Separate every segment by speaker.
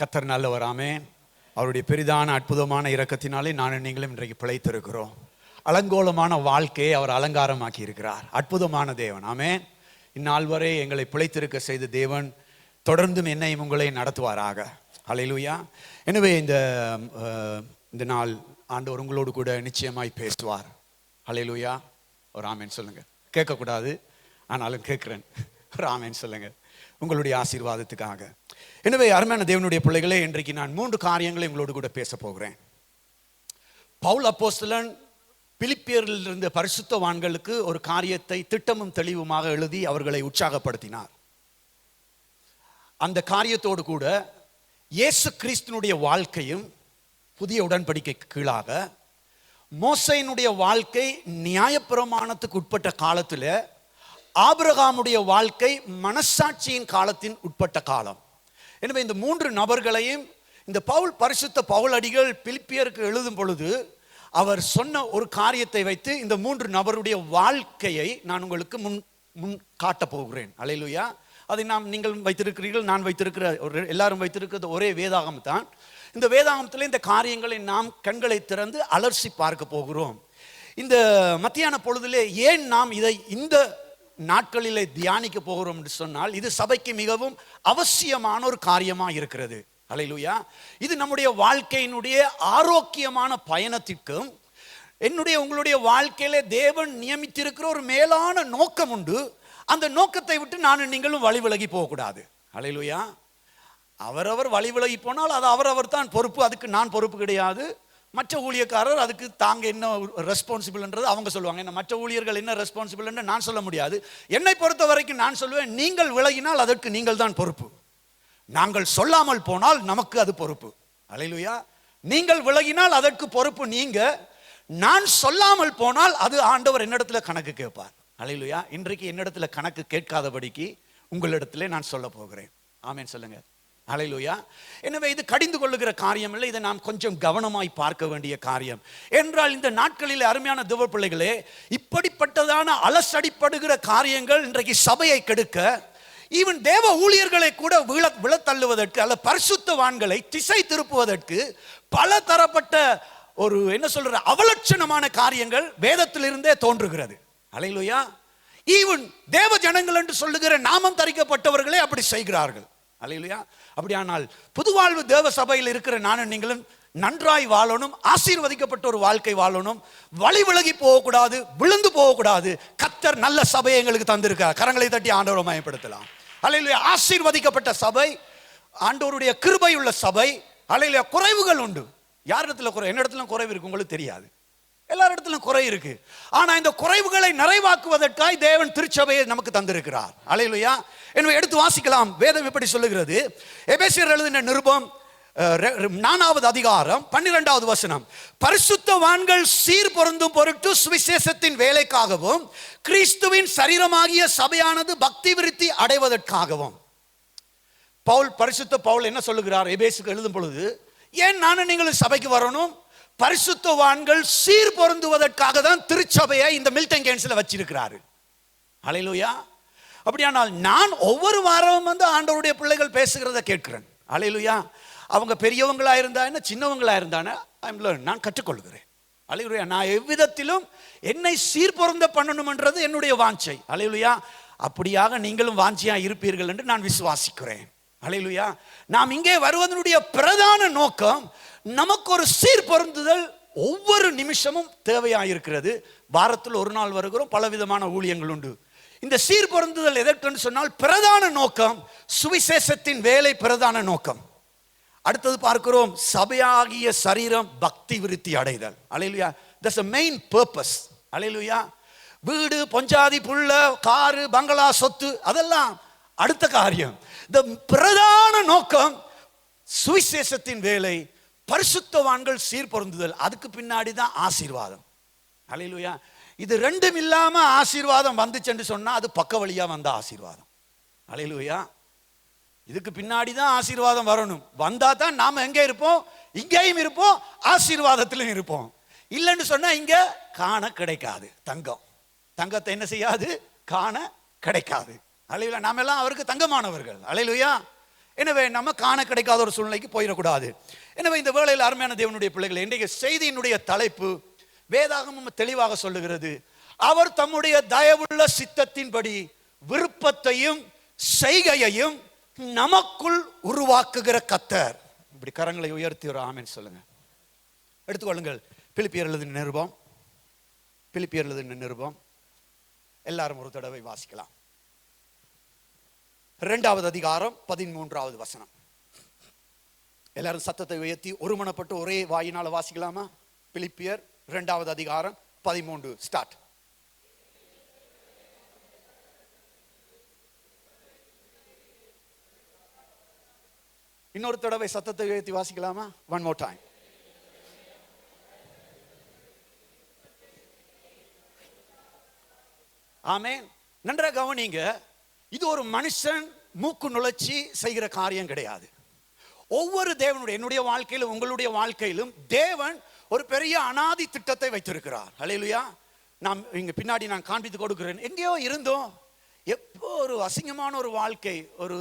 Speaker 1: கர்த்தர் நல்லவர். ஆமென். அவருடைய பெரிதான அற்புதமான இரக்கத்தினாலே நானும் நீங்களும் இன்றைக்கு பிழைத்திருக்கிறோம். அலங்கோலமான வாழ்க்கையை அவர் அலங்காரமாக்கி இருக்கிறார். அற்புதமான தேவன். ஆமென். இந்நாள் வரை எங்களை பிழைத்திருக்க செய்த தேவன் தொடர்ந்தும் என்னையும் உங்களை நடத்துவாராக. ஹல்லேலூயா. எனவே இந்த நாள் ஆண்டவர் உங்களோடு கூட நிச்சயமாய் பேசுவார். ஹல்லேலூயா. ஒரு ஆமென் சொல்லுங்க. கேட்கக்கூடாது, ஆனாலும் கேட்குறேன். ஒரு ஆமென் சொல்லுங்க உங்களுடைய ஆசீர்வாதத்துக்காக. எனவே அருமையான தேவனுடைய பிள்ளைகளே, இன்றைக்கு நான் 3 காரியங்களை உங்களோடு கூட பேச போகிறேன். பவுல் அப்போஸ்தலன் பிலிப்பியரில் இருந்த பரிசுத்தவான்களுக்கு ஒரு காரியத்தை திட்டமும் தெளிவுமாக எழுதி அவர்களை உற்சாகப்படுத்தினார். அந்த காரியத்தோடு கூட இயேசு கிறிஸ்துனுடைய வாழ்க்கையும் புதிய உடன்படிக்கைக்கு கீழாக மோசேயினுடைய வாழ்க்கை நியாயப்பிரமாணத்துக்கு உட்பட்ட காலத்தில், ஆபிரகாமுடைய வாழ்க்கை மனசாட்சியின் காலத்தின் உட்பட்ட காலம். எனவே இந்த 3 நபர்களையும் இந்த பரிசுத்த பவுல் அடிகள் பிலிப்பியருக்கு எழுதும் பொழுது அவர் சொன்ன ஒரு காரியத்தை வைத்து இந்த 3 நபருடைய வாழ்க்கையை நான் உங்களுக்கு முன் காட்டப் போகிறேன். அல்லேலூயா. அதை நீங்கள் வைத்திருக்கிறீர்கள், நான் வைத்திருக்கிற எல்லாரும் வைத்திருக்கிறது ஒரே வேதாகம் தான். இந்த வேதாகமத்தில் இந்த காரியங்களை நாம் கண்களை திறந்து அலர்சி பார்க்க போகிறோம். இந்த மத்தியான பொழுதிலே ஏன் நாம் இதை இந்த நாட்களிலே தியானிக்க போகிறோம் என்று சொன்னால், இது சபைக்கு மிகவும் அவசியமான ஒரு காரியமாக இருக்கிறது. அல்லேலூயா. இது நம்முடைய வாழ்க்கையினுடைய ஆரோக்கியமான பயணத்திற்கும் உங்களுடைய வாழ்க்கையிலே தேவன் நியமித்திருக்கிற ஒரு மேலான நோக்கம் உண்டு. அந்த நோக்கத்தை விட்டு நானும் நீங்களும் வழி விலகி போகக்கூடாது. அல்லேலூயா. அவரவர் வழி விலகி போனால் அது அவரவர் தான் பொறுப்பு. அதுக்கு நான் பொறுப்பு கிடையாது. மற்ற ஊழியக்காரர் அதுக்கு தாங்க என்ன ரெஸ்பான்சிபிள்ன்றது அவங்க சொல்லுவாங்க. என்ன மற்ற ஊழியர்கள் என்ன ரெஸ்பான்சிபிள் என்று நான் சொல்ல முடியாது. என்னை பொறுத்த வரைக்கும் நான் சொல்லுவேன், நீங்கள் விலகினால் அதற்கு நீங்கள் தான் பொறுப்பு. நாங்கள் சொல்லாமல் போனால் நமக்கு அது பொறுப்பு. அல்லேலூயா. நீங்கள் விலகினால் அதற்கு பொறுப்பு நீங்க. நான் சொல்லாமல் போனால் அது ஆண்டவர் என்னிடத்துல கணக்கு கேட்பார். அல்லேலூயா. இன்றைக்கு என்னிடத்துல கணக்கு கேட்காதபடிக்கு உங்களிடத்துல நான் சொல்ல போகிறேன். ஆமென் சொல்லுங்க. அல்லேலூயா. எனவே இது கடிந்து கொள்ளுகிற காரியம் இல்லை. இதை நாம் கொஞ்சம் கவனமாய் பார்க்க வேண்டிய காரியம். என்றால் இந்த நாட்களில் அருமையான தேவ பிள்ளைகளே, இப்படிப்பட்டதான அலசடிப்படுகிற காரியங்கள் இன்றைக்கு சபையை கெடுக்க, ஈவன் தேவ ஊழியர்களை கூட விழத்தள்ளுவதற்கு அல்ல பரிசுத்தவான்களை திசை திருப்புவதற்கு பல தரப்பட்ட ஒரு அவலட்சணமான காரியங்கள் வேதத்திலிருந்தே தோன்றுகிறது. அல்லேலூயா. ஈவன் தேவ ஜனங்கள் என்று சொல்லுகிற நாமம் தரிக்கப்பட்டவர்களே அப்படி செய்கிறார்கள். அல்லேலூயா. அப்படியானால் புதுவாழ்வு தேவ சபையில் இருக்கிற நானும் நீங்களும் நன்றாய் வாழணும், ஆசீர்வதிக்கப்பட்ட ஒரு வாழ்க்கை வாழணும், வழி விலகி போகக்கூடாது, விழுந்து போகக்கூடாது. கர்த்தர் நல்ல சபையை எங்களுக்கு தந்திருக்கார். கரங்களை தட்டி ஆண்டவரை மயப்படுத்தலாம். அல்லேலூயா. ஆசீர்வதிக்கப்பட்ட சபை, ஆண்டவருடைய கிருபை உள்ள சபை. அல்லேலூயா. குறைவுகள் உண்டு. யாரிடத்துல குறை? என்னிடத்துல குறைவு இருக்கு, உங்களுக்கு தெரியாது. எல்லாரிடத்திலும் குறை இருக்கு. ஆனா இந்த குறைவுகளை நிறைவாக்குவதற்காய் தேவன் திருச்சபையை நமக்கு தந்திருக்கிறார். அல்லேலூயா. எனவே எடுத்து வாசிக்கலாம். வேதம் இப்படி சொல்லுகிறது. எபேசியர் எழுதின நிருபம் 4வது அதிகாரம் 12வது வசனம். பரிசுத்தவான்கள் சீர் பொருந்தும் பொருட்டு சுவிசேஷத்தின் வேலைக்காகவும் கிறிஸ்துவின் சரீரமாகிய சபையானது பக்தி விருத்தி அடைவதற்காகவும். பரிசுத்த பவுல் என்ன சொல்லுகிறார்? எபேசுக்கு எழுதும் பொழுது, ஏன் நானும் நீங்களும் சபைக்கு வரணும்? பரிசுத்தவான்கள் சீர் பொருந்துவதற்காக தான் திருச்சபையை இந்த மில்டன் கேன்ஸ்ல வச்சிருக்கிறாரு. அல்லேலூயா. அப்படியானால் நான் ஒவ்வொரு வாரமும் ஆண்டவருடைய பிள்ளைகள் பேசுகிறத கேட்கிறேன். அல்லேலூயா. அவங்க பெரியவங்களா இருந்தா என்ன, சின்னவங்களா இருந்தானே, நான் கற்றுக்கொள்கிறேன். அல்லேலூயா. நான் எவ்விதத்திலும் என்னை சீர் பொருந்த பண்ணணும்ன்றது என்னுடைய வாஞ்சை. அல்லேலூயா. அப்படியாக நீங்களும் வாஞ்சியா இருப்பீர்கள் என்று நான் விசுவாசிக்கிறேன். அல்லேலூயா. நாம் இங்கே வருவதனுடைய பிரதான நோக்கம், நமக்கு ஒரு சீர் பொருந்துதல் ஒவ்வொரு நிமிஷமும் தேவையாயிருக்கிறது. வாரத்தில் ஒரு நாள் வருகிறோம், பலவிதமான ஊழியங்கள் உண்டு. இந்த சீர் பொருந்துதல் எதற்குன்னு சொன்னால், பிரதான நோக்கம் சுவிசேஷத்தின் வேலை, பிரதான நோக்கம். அடுத்தது பார்க்கிறோம், சபையாகிய சரீரம் பக்தி விருத்தி அடைதல். அல்லேலூயா. That's a main purpose. அல்லேலூயா. வீடு, பொஞ்சாதி, புள்ள, காரு, பங்களா, சொத்து அதெல்லாம் அடுத்த காரியம். இந்த பிரதான நோக்கம் சுவிசேஷத்தின் வேலை, பரிசுத்தவான்கள் சீர் பொருந்துதல். அதுக்கு பின்னாடி தான் ஆசீர்வாதம். அல்லேலூயா. இது ரெண்டும் இல்லாம ஆசீர்வாதம் வந்துச்சுன்னு சொன்னா அது பக்க வழியா வந்த ஆசீர்வாதம். அல்லேலூயா. இதுக்கு பின்னாடி தான் ஆசீர்வாதம் வரணும். வந்தா தான் நாம எங்க இருப்போம்? இங்கேயும் இருப்போம், ஆசீர்வாதத்திலும் இருப்போம். இல்லைன்னு சொன்னா இங்க காண கிடைக்காது. தங்கத்தை என்ன செய்யாது? காண கிடைக்காது. அல்லேலூயா. நாம எல்லாம் அவருக்கு தங்கமானவர்கள். அல்லேலூயா. எனவே நம்ம காண கிடைக்காத ஒரு சூழ்நிலைக்கு போயிடக்கூடாது. எனவே இந்த வேளையில் அருமையான தேவனுடைய பிள்ளைகள், இன்றைய செய்தியினுடைய தலைப்பு வேதாகமம் தெளிவாக சொல்லுகிறது, அவர் தம்முடைய தயவுள்ள சித்தத்தின்படி விருப்பத்தையும் செய்கையையும் நமக்குள் உருவாக்குகிற கர்த்தர். இப்படி கரங்களை உயர்த்தி ஒரு ஆமென் சொல்லுங்க. எடுத்துக்கொள்ளுங்கள் பிலிப்பியர் எழுதின நிருபம், பிலிப்பியர் எழுதின நிருபம் எல்லாரும் ஒரு தடவை வாசிக்கலாம். 2வது அதிகாரம் 13வது வசனம். எல்லாரும் சத்தத்தை உயர்த்தி ஒருமனப்பட்டு ஒரே வாயினால வாசிக்கலாமா? பிலிப்பியர் 2வது அதிகாரம் 13 ஸ்டார்ட். இன்னொரு தடவை சத்தத்தை உயர்த்தி வாசிக்கலாமா? One more time. ஆமென். நன்றாக கவனிங்க. இது ஒரு மனுஷன் மூக்கு நுழைச்சி செய்கிற காரியம் கிடையாது. ஒவ்வொரு தேவனுடைய, என்னுடைய வாழ்க்கையிலும் உங்களுடைய வாழ்க்கையிலும் தேவன் ஒரு பெரிய அனாதி திட்டத்தை வைத்திருக்கிறார். ஹல்லேலூயா. நாம் இங்க பின்னாடி நான் காண்பித்து கொடுக்கிறேன். எங்கேயோ இருந்தோம், எப்போ ஒரு அசிங்கமான ஒரு வாழ்க்கை, ஒரு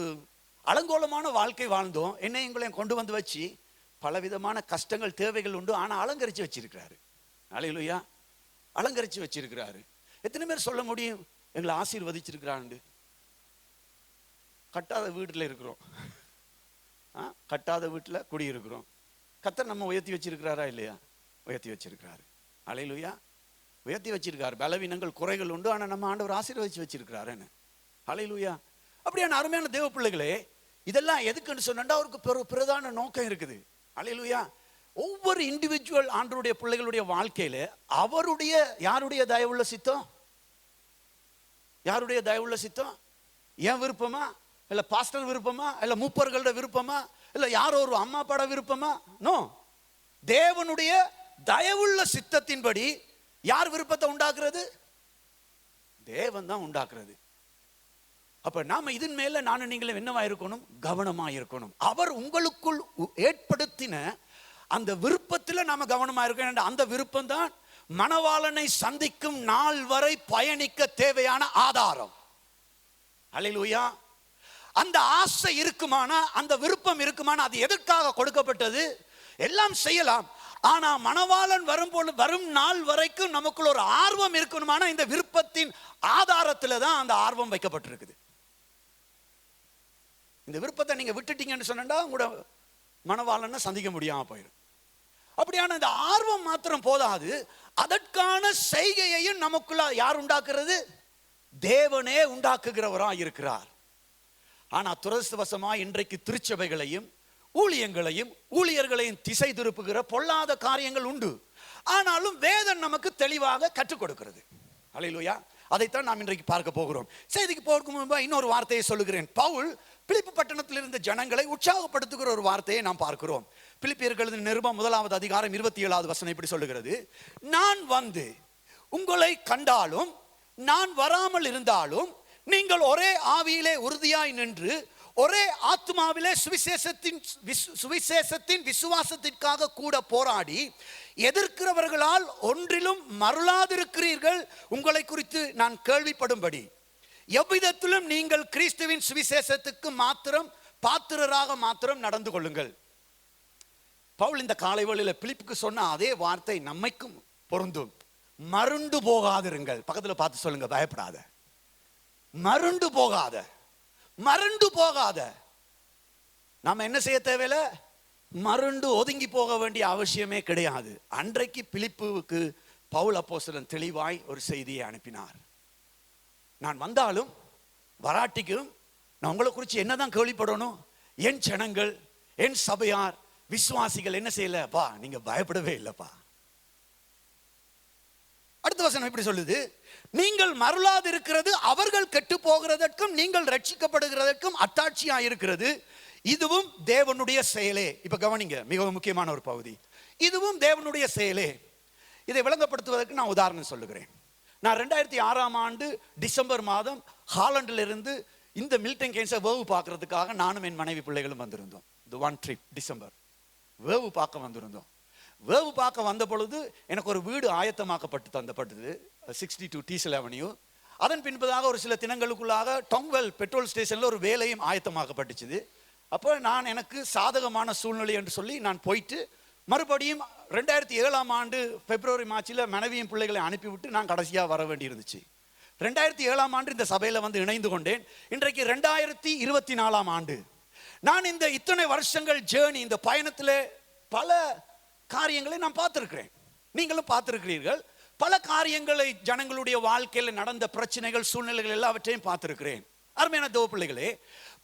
Speaker 1: அலங்கோலமான வாழ்க்கை வாழ்ந்தோம். என்னை எங்களையும் கொண்டு வந்து வச்சு பலவிதமான கஷ்டங்கள் தேவைகள் உண்டு, ஆனால் அலங்கரித்து வச்சிருக்கிறாரு. ஹல்லேலூயா. அலங்கரித்து வச்சிருக்கிறாரு. எத்தனை பேர் சொல்ல முடியும் எங்களை ஆசீர்வதிச்சிருக்கிறான்னு? கட்டாத வீட்டில் இருக்கிறோம், கட்டாத வீட்டில் குடியிருக்கிறோம். கர்த்தர் நம்ம உயர்த்தி வச்சிருக்கிறாரா இல்லையா? உயர்த்தி வச்சிருக்கிறாரு. ஹல்லேலூயா. உயர்த்தி வச்சிருக்காரு. பலவீனங்கள் குறைகள் உண்டு, ஆனால் நம்ம ஆண்டவர் ஆசீர்வதிச்சு வச்சிருக்கிறாருன்னு. ஹல்லேலூயா. அப்படியான அருமையான தேவ பிள்ளைகளே, இதெல்லாம் எதுக்குன்னு சொன்னா அவருக்கு பிரதான நோக்கம் இருக்குது. ஹல்லேலூயா. ஒவ்வொரு இண்டிவிஜுவல் ஆண்டவருடைய பிள்ளைகளுடைய வாழ்க்கையில அவருடைய யாருடைய தயவுள்ள சித்தம்? யாருடைய தயவுள்ள சித்தம்? ஏன் விருப்பமா? இல்ல பாஸ்டர் விருப்பமா? இல்ல மூப்பர்களோட விருப்பமா? இல்ல யாரோ ஒரு அம்மா அப்பாட விருப்பமா? நோ. தேவனுடைய தயவுள்ள சித்தத்தின்படி யார் விருப்பத்தை உண்டாக்குறது? தேவன் தான் உண்டாக்குறது. அப்ப நாம இதன் மேல நானும் நீங்களும் என்னவா இருக்கணும்? கவனமா இருக்கணும். அவர் உங்களுக்குள் ஏற்படுத்தின அந்த விருப்பத்தில் நாம கவனமா இருக்கணும். அந்த விருப்பம் தான் மணவாளனை சந்திக்கும் நாள் வரை பயணிக்க தேவையான ஆதாரம். ஹல்லேலூயா. அந்த ஆசை இருக்குமானா, அந்த விருப்பம் இருக்குமானா, அது எதற்காக கொடுக்கப்பட்டது? எல்லாம் செய்யலாம், ஆனா மணவாளன் வரும் நாள் வரைக்கும் நமக்குள்ள ஒரு ஆர்வம் இருக்கணுமானா, இந்த விருப்பத்தின் ஆதாரத்துல தான் அந்த ஆர்வம் வைக்கப்பட்டிருக்குது. இந்த விருப்பத்தை நீங்க விட்டுட்டீங்கன்னு சொன்னா உங்களோட மணவாளனை சந்திக்க முடியாம போயிடும். அப்படியான இந்த ஆர்வம் மாத்திரம் போதாது, அதற்கான செய்கையையும் நமக்குள்ள யார் உண்டாக்குறது? தேவனே உண்டாக்குகிறவரா இருக்கிறார். ஆனா துரதிர்ஷ்டவசமா இன்றைக்கு திருச்சபைகளையும் ஊழியங்களையும் ஊழியர்களையும் திசை திருப்புகிற பொல்லாத காரியங்கள் உண்டு. ஆனாலும் வேதம் நமக்கு தெளிவாக கற்றுக் கொடுக்கிறது. ஹல்லேலூயா. அதைத்தான் நாம் இன்றைக்கு பார்க்க போகிறோம். செய்திக்கு போகும் முன்பு இன்னொரு வார்த்தையை சொல்லுகிறேன். பவுல் பிலிப்பு பட்டணத்தில் இருந்த ஜனங்களை உற்சாகப்படுத்துகிற ஒரு வார்த்தையை நாம் பார்க்கிறோம். பிலிப்பியர்கள் நிருபம் 1வது அதிகாரம் 27வது வசனம் இப்படி சொல்லுகிறது, நான் வந்து உங்களை கண்டாலும் நான் வராமல் இருந்தாலும் நீங்கள் ஒரே ஆவியிலே உறுதியாய் நின்று ஒரே ஆத்மாவிலே சுவிசேஷத்தின் விசுவாசத்திற்காக கூட போராடி எதிர்க்கிறவர்களால் ஒன்றிலும் மருளாதிருக்கிறீர்கள். உங்களை குறித்து நான் கேள்விப்படும்படி எவ்விதத்திலும் நீங்கள் கிறிஸ்துவின் சுவிசேஷத்துக்கு மாத்திரம் பாத்திரராக மாத்திரம் நடந்து கொள்ளுங்கள். பவுல் இந்த காலை வேளையில பிலிப்புக்கு சொன்ன அதே வார்த்தை நம்மைக்கும் பொருந்தும். மருண்டு போகாதிருங்கள். பக்கத்துல பார்த்து சொல்லுங்க, பயப்படாத. மருண்டு போகாத, மருண்டு போகாத. நாம என்ன செய்ய தேவையில்ல? மருண்டு ஒதுங்கி போக வேண்டிய அவசியமே கிடையாது. அன்றைக்கு பிலிப்புவுக்கு பவுல் அப்போஸ்தலன் தெளிவாய் ஒரு செய்தியை அனுப்பினார். நான் வந்தாலும் வராட்டிக்கும் நான் உங்களை குறித்து என்னதான் கேள்விப்படணும்? என் ஜனங்கள், என் சபையார், விசுவாசிகள் என்ன செய்யலப்பா, நீங்க பயப்படவே இல்லப்பா. அடுத்த வசனம் இப்படி சொல்லுது, நீங்கள் மருளாது இருக்கிறது அவர்கள் கெட்டு போகிறதற்கும் நீங்கள் ரட்சிக்கப்படுகிறதற்கும் அத்தாட்சியா இருக்கிறது. இதுவும் தேவனுடைய செயலே. இப்ப கவனிங்க, மிகவும் முக்கியமான ஒரு பகுதி. இதுவும் தேவனுடைய செயலே. இதை விளங்கப்படுத்துவதற்கு நான் உதாரணம் சொல்லுகிறேன். நான் 2006ஆம் ஆண்டு டிசம்பர் மாதம் ஹாலண்டில் இருந்து இந்த மில்டன் கேன்ஸை வேவு பார்க்கறதுக்காக நானும் என் மனைவி பிள்ளைகளும் வந்திருந்தோம். இது ஒன் ட்ரிப், டிசம்பர் வேவு பார்க்க வந்திருந்தோம். வேவு பார்க்க வந்த பொழுது எனக்கு ஒரு வீடு ஆயத்தமாக்கப்பட்டு தந்தப்பட்டது, 62 டீசல் அவென்யூ. அதன் பின்பதாக ஒரு சில தினங்களுக்குள்ளாக டொங்வெல் பெட்ரோல் ஸ்டேஷன்ல ஒரு வேலையும் ஆயத்தமாக்கப்பட்டுச்சு. அப்போ நான் எனக்கு சாதகமான சூழ்நிலை என்று சொல்லி நான் போயிட்டு மறுபடியும் 2007ஆம் ஆண்டு பிப்ரவரி மார்ச்சில் மனைவியும் பிள்ளைகளை அனுப்பிவிட்டு நான் கடைசியாக வர வேண்டி இருந்துச்சு. 2007ஆம் ஆண்டு இந்த சபையில் வந்து இணைந்து கொண்டேன். இன்றைக்கு 2024ஆம் ஆண்டு. நான் இந்த இத்தனை வருஷங்கள் ஜேர்னி, இந்த பயணத்தில் பல காரியங்களை நான் பார்த்துருக்கிறேன், நீங்களும் பார்த்துருக்கிறீர்கள். பல காரியங்களை, ஜனங்களுடைய வாழ்க்கையில் நடந்த பிரச்சனைகள், சூழ்நிலைகள் எல்லாவற்றையும் பார்த்துருக்கிறேன். அருமையான தேவ பிள்ளைகளே,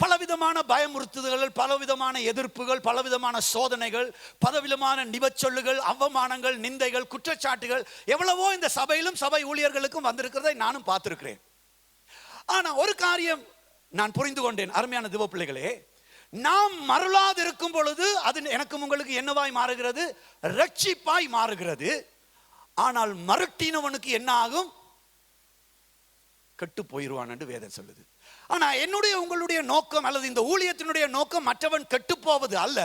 Speaker 1: பலவிதமான பயமுறுத்துதல்கள், பலவிதமான எதிர்ப்புகள், பலவிதமான சோதனைகள், பலவிதமான நிவச்சொல்லுகள், அவமானங்கள், நிந்தைகள், குற்றச்சாட்டுகள் எவ்வளவோ இந்த சபையிலும் சபை ஊழியர்களுக்கும் வந்திருக்கிறதை நானும் பார்த்திருக்கிறேன். ஆனா ஒரு காரியம் நான் புரிந்து கொண்டேன். அருமையான தேவ பிள்ளைகளே, நாம் மருளாது இருக்கும் பொழுது அது எனக்கும் உங்களுக்கு என்னவாய் மாறுகிறது? ரட்சிப்பாய் மாறுகிறது. ஆனால் மருட்டினவனுக்கு என்ன ஆகும்? கெட்டு போயிடுவான் என்று வேதம் சொல்லுது. ஆனா என்னுடைய உங்களுடைய நோக்கம் அல்லது இந்த ஊழியத்தினுடைய நோக்கம் மற்றவன் கெட்டு போவது அல்ல.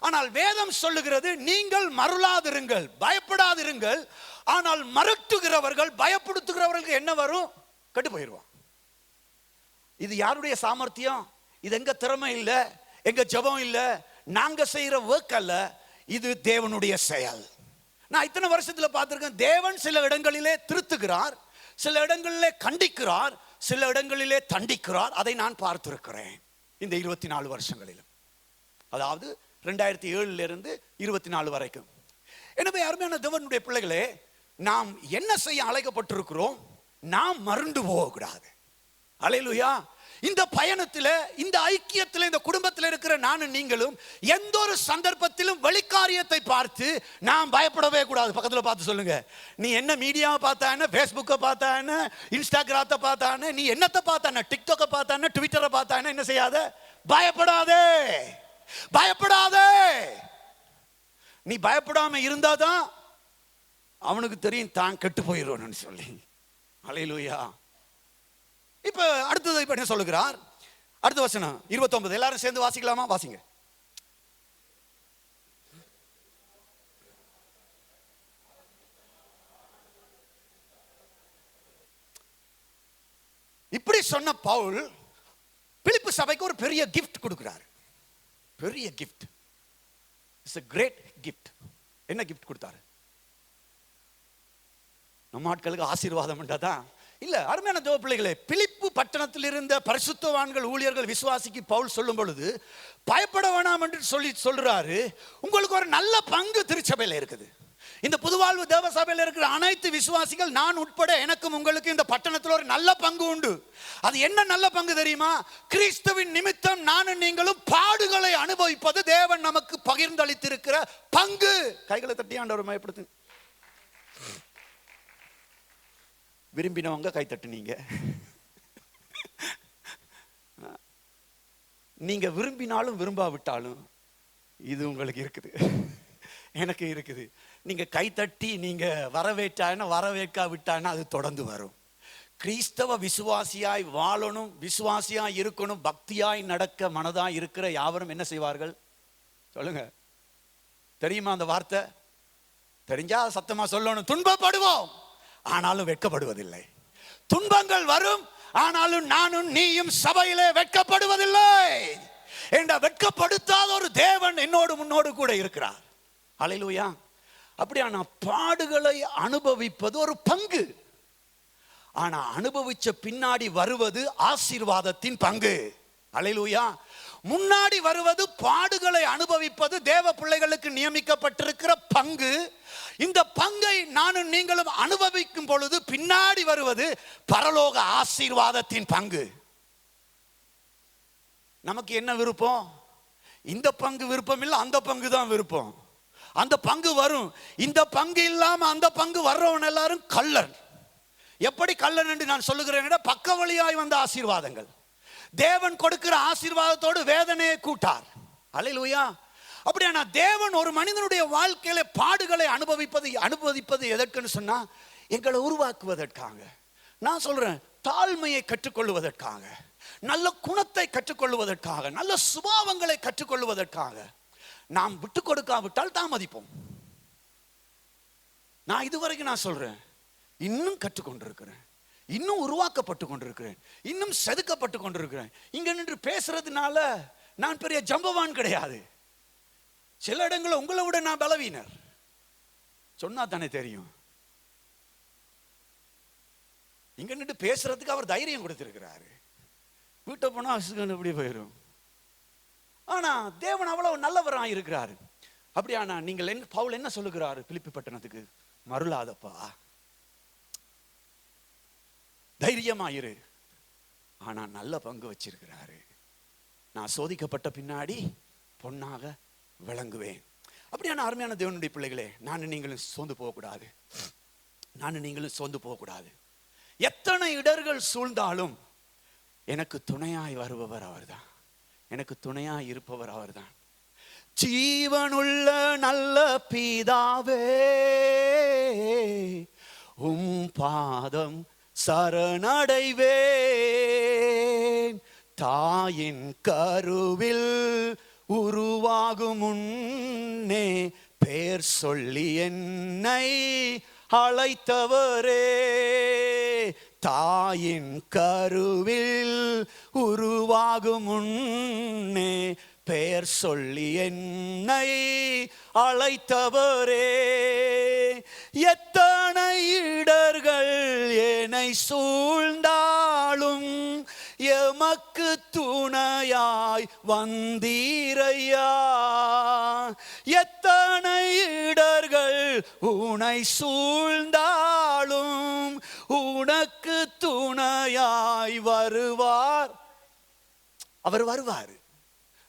Speaker 1: ஆனால் வேதம் சொல்லுகிறது, நீங்கள் மருளாதிருங்கள், பயப்படாதிருங்கள். ஆனால் மருட்டுகிறவர்கள், பயப்படுத்துகிறவர்களுக்கு என்ன வரும்? கெட்டு போயிடுவான். இது யாருடைய சாமர்த்தியம்? இது எங்க திறமை இல்ல, எங்க ஜெபம் இல்ல, நாங்க செய்யற ஒர்க் அல்ல, இது தேவனுடைய செயல். நான் இத்தனை வருஷத்துல பார்த்திருக்கேன், தேவன் சில இடங்களிலே திருத்துகிறார், சில இடங்களிலே கண்டிக்கிறார், சில இடங்களிலே தண்டிக்கிறார். அதை நான் பார்த்திருக்கிறேன் இந்த 24 வருஷங்களிலும், அதாவது 2007 இருந்து 24 வரைக்கும். எனவே அருமையான தேவனுடைய பிள்ளைகளே, நாம் என்ன செய்ய அழைக்கப்பட்டிருக்கிறோம்? நாம் மறந்து போகக்கூடாது. அல்லேலூயா. இந்த பயணத்தில், இந்த ஐக்கியத்தில், இந்த குடும்பத்தில் இருக்கிற நானும் நீங்களும் எந்த ஒரு சந்தர்ப்பத்திலும் வெளிக்காரியத்தை பார்த்து நாம் பயப்படவே கூடாது. பக்கத்தில் பார்த்து சொல்லுங்க, நீ என்ன மீடியாவை பார்த்தான, ஃபேஸ்புக்கை பார்த்தான, இன்ஸ்டாகிராத்தை பார்த்தான, நீ என்னத்தை பார்த்தான, டிக்டாக்கை பார்த்தான, ட்விட்டரை பார்த்தான, என்ன செய்யாத? பயப்படாதே, பயப்படாதே. நீ பயப்படாம இருந்தாதான் அவனுக்கு தெரியும் தான் கெட்டு போயிடுவான்னு சொல்லி. அல்லேலூயா. இப்ப அடுத்தது இப்ப என்ன சொல்லுகிறார்? அடுத்த வசனம் 29. எல்லாரும் சேர்ந்து வாசிக்கலாமா? வாசிங்க. இப்படி சொன்ன பவுல் பிலிப்பு சபைக்கு ஒரு பெரிய கிஃப்ட் கொடுக்கிறார். பெரிய gift. It's a great gift. என்ன கிஃப்ட் கொடுத்தாரு? நம்ம ஆட்களுக்கு ஆசீர்வாதம் என்றாதான் இல்ல. அருமையான தேவ பிள்ளைகளே, பிலிப்பு பட்டணத்தில் இருந்த பரிசுத்தவான்கள், ஊழியர்கள், விசுவாசிக்கு பவுல் சொல்லும் பொழுது பயப்பட வேணாம் என்று சொல்றாரு. உங்களுக்கு ஒரு நல்ல பங்கு திருச்சபையில் இருக்குது. இந்த புதுவாழ்வு தேவ சபையில் இருக்கிற அனைத்து விசுவாசிகள், நான் உட்பட, எனக்கும் உங்களுக்கு இந்த பட்டணத்தில் ஒரு நல்ல பங்கு உண்டு. அது என்ன நல்ல பங்கு தெரியுமா? கிறிஸ்துவின் நிமித்தம் நானும் நீங்களும் பாடுகளை அனுபவிப்பது தேவன் நமக்கு பகிர்ந்தளித்திருக்கிற பங்கு. கைகளை தட்டி ஆண்டவர் மயப்படுத்து. விரும்பினவங்க கை தட்டுனீங்க. நீங்க விரும்பினாலும் விரும்பாவிட்டாலும் இது உங்களுக்கு இருக்குது, எனக்கு இருக்குது. நீங்க கை தட்டி நீங்க வரவேற்றான, வரவேற்காவிட்டான அது தொடர்ந்து வரும். கிறிஸ்தவ விசுவாசியாய் வாழணும், விசுவாசியாய் இருக்கணும், பக்தியாய் நடக்க மனதாய் இருக்கிற யாவரும் என்ன செய்வார்கள்? சொல்லுங்க. தெரியுமா அந்த வார்த்தை? தெரிஞ்சா சத்தமா சொல்லணும். துன்பப்படுவோம், ஆனாலும் வெட்கப்படுவதில்லை. துன்பங்கள் வரும், ஆனாலும் நானும் நீயும் சபையிலே வெட்கப்படுவதில்லை. என்ற வெட்கப்படுத்தாத ஒரு தேவன் என்னோடு முன்னோடு கூட இருக்கிறார். அல்லேலூயா. அப்படியான பாடுகளை அனுபவிப்பது ஒரு பங்கு. ஆனா அனுபவிச்ச பின்னாடி வருவது ஆசீர்வாதத்தின் பங்கு. அல்லேலூயா. முன்னாடி வருவது பாடுகளை அனுபவிப்பது தேவ பிள்ளைகளுக்கு நியமிக்கப்பட்டிருக்கிற பங்கு. இந்த பங்கை நானும் நீங்களும் அனுபவிக்கும் பொழுது பின்னாடி வருவது பரலோக ஆசீர்வாதத்தின் பங்கு. நமக்கு என்ன விருப்பம்? இந்த பங்கு விருப்பம் இல்லை, அந்த பங்கு தான் விருப்பம். அந்த பங்கு வரும். இந்த பங்கு இல்லாம அந்த பங்கு வர்றவன் எல்லாரும் கள்ளன். எப்படி கள்ளன் என்று நான் சொல்லுகிறேன்? பக்க வழியாய் வந்த ஆசீர்வாதங்கள். தேவன் கொடுக்கிற ஆசீர்வாதத்தோடு வேதனையை கூட்டார். அல்லேலூயா. அப்படியான தேவன் ஒரு மனிதனுடைய வாழ்க்கையில பாடுகளை அனுபவிப்பது எதற்குன்னு சொன்னா, எங்களை உருவாக்குவதற்காக. நான் சொல்றேன், தாழ்மையை கற்றுக்கொள்வதற்காக, நல்ல குணத்தை கற்றுக்கொள்வதற்காக, நல்ல சுபாவங்களை கற்றுக்கொள்வதற்காக. நாம் விட்டு கொடுக்காவிட்டால் தாமதிப்போம். நான் இதுவரைக்கும் நான் சொல்றேன், இன்னும் கற்றுக்கொண்டிருக்கிறேன், இன்னும் உருவாக்கப்பட்டு கொண்டிருக்கிறேன், இன்னும் செதுக்கப்பட்டு கொண்டிருக்கிறேன். இங்க நின்று பேசுறதுனால நான் பெரிய ஜம்பவான் கிடையாது. சில இடங்களில் உங்களை விட நான் பலவீனர். சொன்னா தானே தெரியும். இங்க நின்று பேசுறதுக்கு அவர் தைரியம் கொடுத்திருக்கிறாரு. வீட்டை போனா எப்படி போயிடும். ஆனா தேவன் அவ்வளவு நல்லவராக இருக்கிறாரு. அப்படியானா நீங்கள் பவுல் என்ன சொல்லுகிறாரு பிலிப்பி பட்டணத்துக்கு? மருளாதப்பா, தைரியமாயிரு. ஆனா நல்ல பங்கு வச்சிருக்கிறாரு. நான் சோதிக்கப்பட்ட பின்னாடி பொன்னாக விளங்குவேன். அப்படியான அருமையான தேவனுடைய பிள்ளைகளே, நானும் நீங்களும் சோர்ந்து போகக்கூடாது. எத்தனை இடர்கள் சூழ்ந்தாலும் எனக்கு துணையாய் வருபவர் அவர்தான். எனக்கு துணையாய் இருப்பவர் அவர்தான். ஜீவனுள்ள நல்ல பிதாவே, பாதம் சரணடைவேன். தாயின் கருவில் உருவாகும் முன்னே பேர் சொல்லி என்னை அழைத்தவரே. தாயின் கருவில் உருவாகும் முன்னே பெயர் சொல்லி என்னை அழைத்தவரே. எத்தனை இடர்கள் என்னை சூழ்ந்தாலும் எமக்கு துணையாய் வந்தீரையா. எத்தனை இடர்கள் உனை சூழ்ந்தாலும் உனக்கு துணையாய் வருவார். அவர் வருவார்.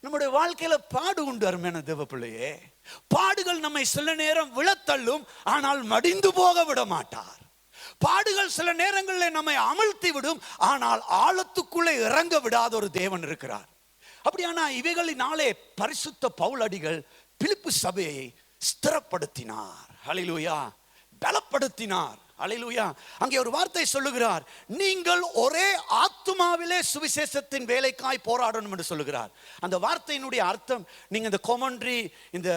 Speaker 1: நம்முடைய வாழ்க்கையில பாடு உண்டு அருமையான தேவ பிள்ளையே. பாடுகள் நம்மை சில நேரம் விழத்தள்ளும், ஆனால் மடிந்து போக விட மாட்டார். பாடுகள் சில நேரங்களில் நம்மை அமிழ்த்தி விடும், ஆனால் ஆழத்துக்குள்ளே இறங்க விடாத ஒரு தேவன் இருக்கிறார். அப்படியானா இவைகளினாலே பரிசுத்த பவுலடிகள் பிலிப்பு சபையை ஸ்திரப்படுத்தினார். ஹல்லேலூயா. பலப்படுத்தினார். ஹல்லேலூயா. அங்கே ஒரு வார்த்தை சொல்லுகிறார், நீங்கள் ஒரே ஆத்துமாவிலே சுவிசேஷத்தின் வேலைக்காய் போராடணும் என்று சொல்லுகிறார். அந்த வார்த்தையினுடைய அர்த்தம் நீங்க இந்த கொமன்ட்ரி, இந்த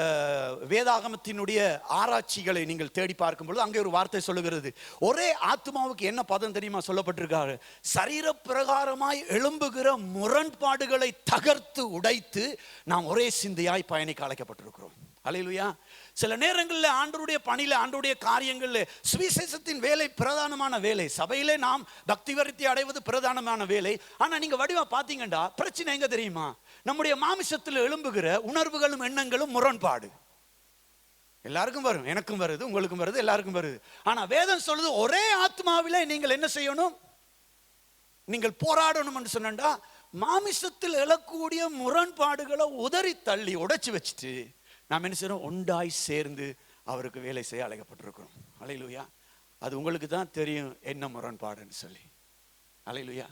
Speaker 1: வேதாகமத்தினுடைய ஆராய்ச்சிகளை நீங்கள் தேடி பார்க்கும் பொழுது அங்கே ஒரு வார்த்தை சொல்லுகிறது. ஒரே ஆத்துமாவுக்கு என்ன பதம் தெரியுமா சொல்லப்பட்டிருக்காரு? சரீர பிரகாரமாய் எழும்புகிற முரண்பாடுகளை தகர்த்து உடைத்து நாம் ஒரே சிந்தையாய் பயணிக்க அழைக்கப்பட்டிருக்கிறோம். ஹல்லேலூயா. சில நேரங்களில் ஆண்டவருடைய பணியில, ஆண்டவருடைய காரியங்களில் சுவிசேஷத்தின் வேலை பிரதானமான வேலை. சபையிலே நாம் பக்தி விருத்தி அடைவது பிரதானமான வேலை. ஆனா நீங்க வடிவா பாத்தீங்கன்னா பிரச்சனை எங்க தெரியுமா? நம்முடைய மாமிசத்தில் எழும்புகிற உணர்வுகளும் எண்ணங்களும் முரண்பாடு. எல்லாருக்கும் வரும், எனக்கும் வருது, உங்களுக்கும் வருது, எல்லாருக்கும் வருது. ஆனா வேதம் சொல்லுது ஒரே ஆத்மாவிலே நீங்கள் என்ன செய்யணும்? நீங்கள் போராடணும் என்று சொன்னா மாமிசத்தில் எழக்கூடிய முரண்பாடுகளை உதறி தள்ளி உடைச்சு வச்சுட்டு நாம் என்ன செய்யறோம்? ஒன்றாய் சேர்ந்து அவருக்கு வேலை செய்ய அழைக்கப்பட்டிருக்கிறோம். ஹல்லேலூயா. அது உங்களுக்கு தான் தெரியும் என்ன முரண்பாடுன்னு சொல்லி. ஹல்லேலூயா.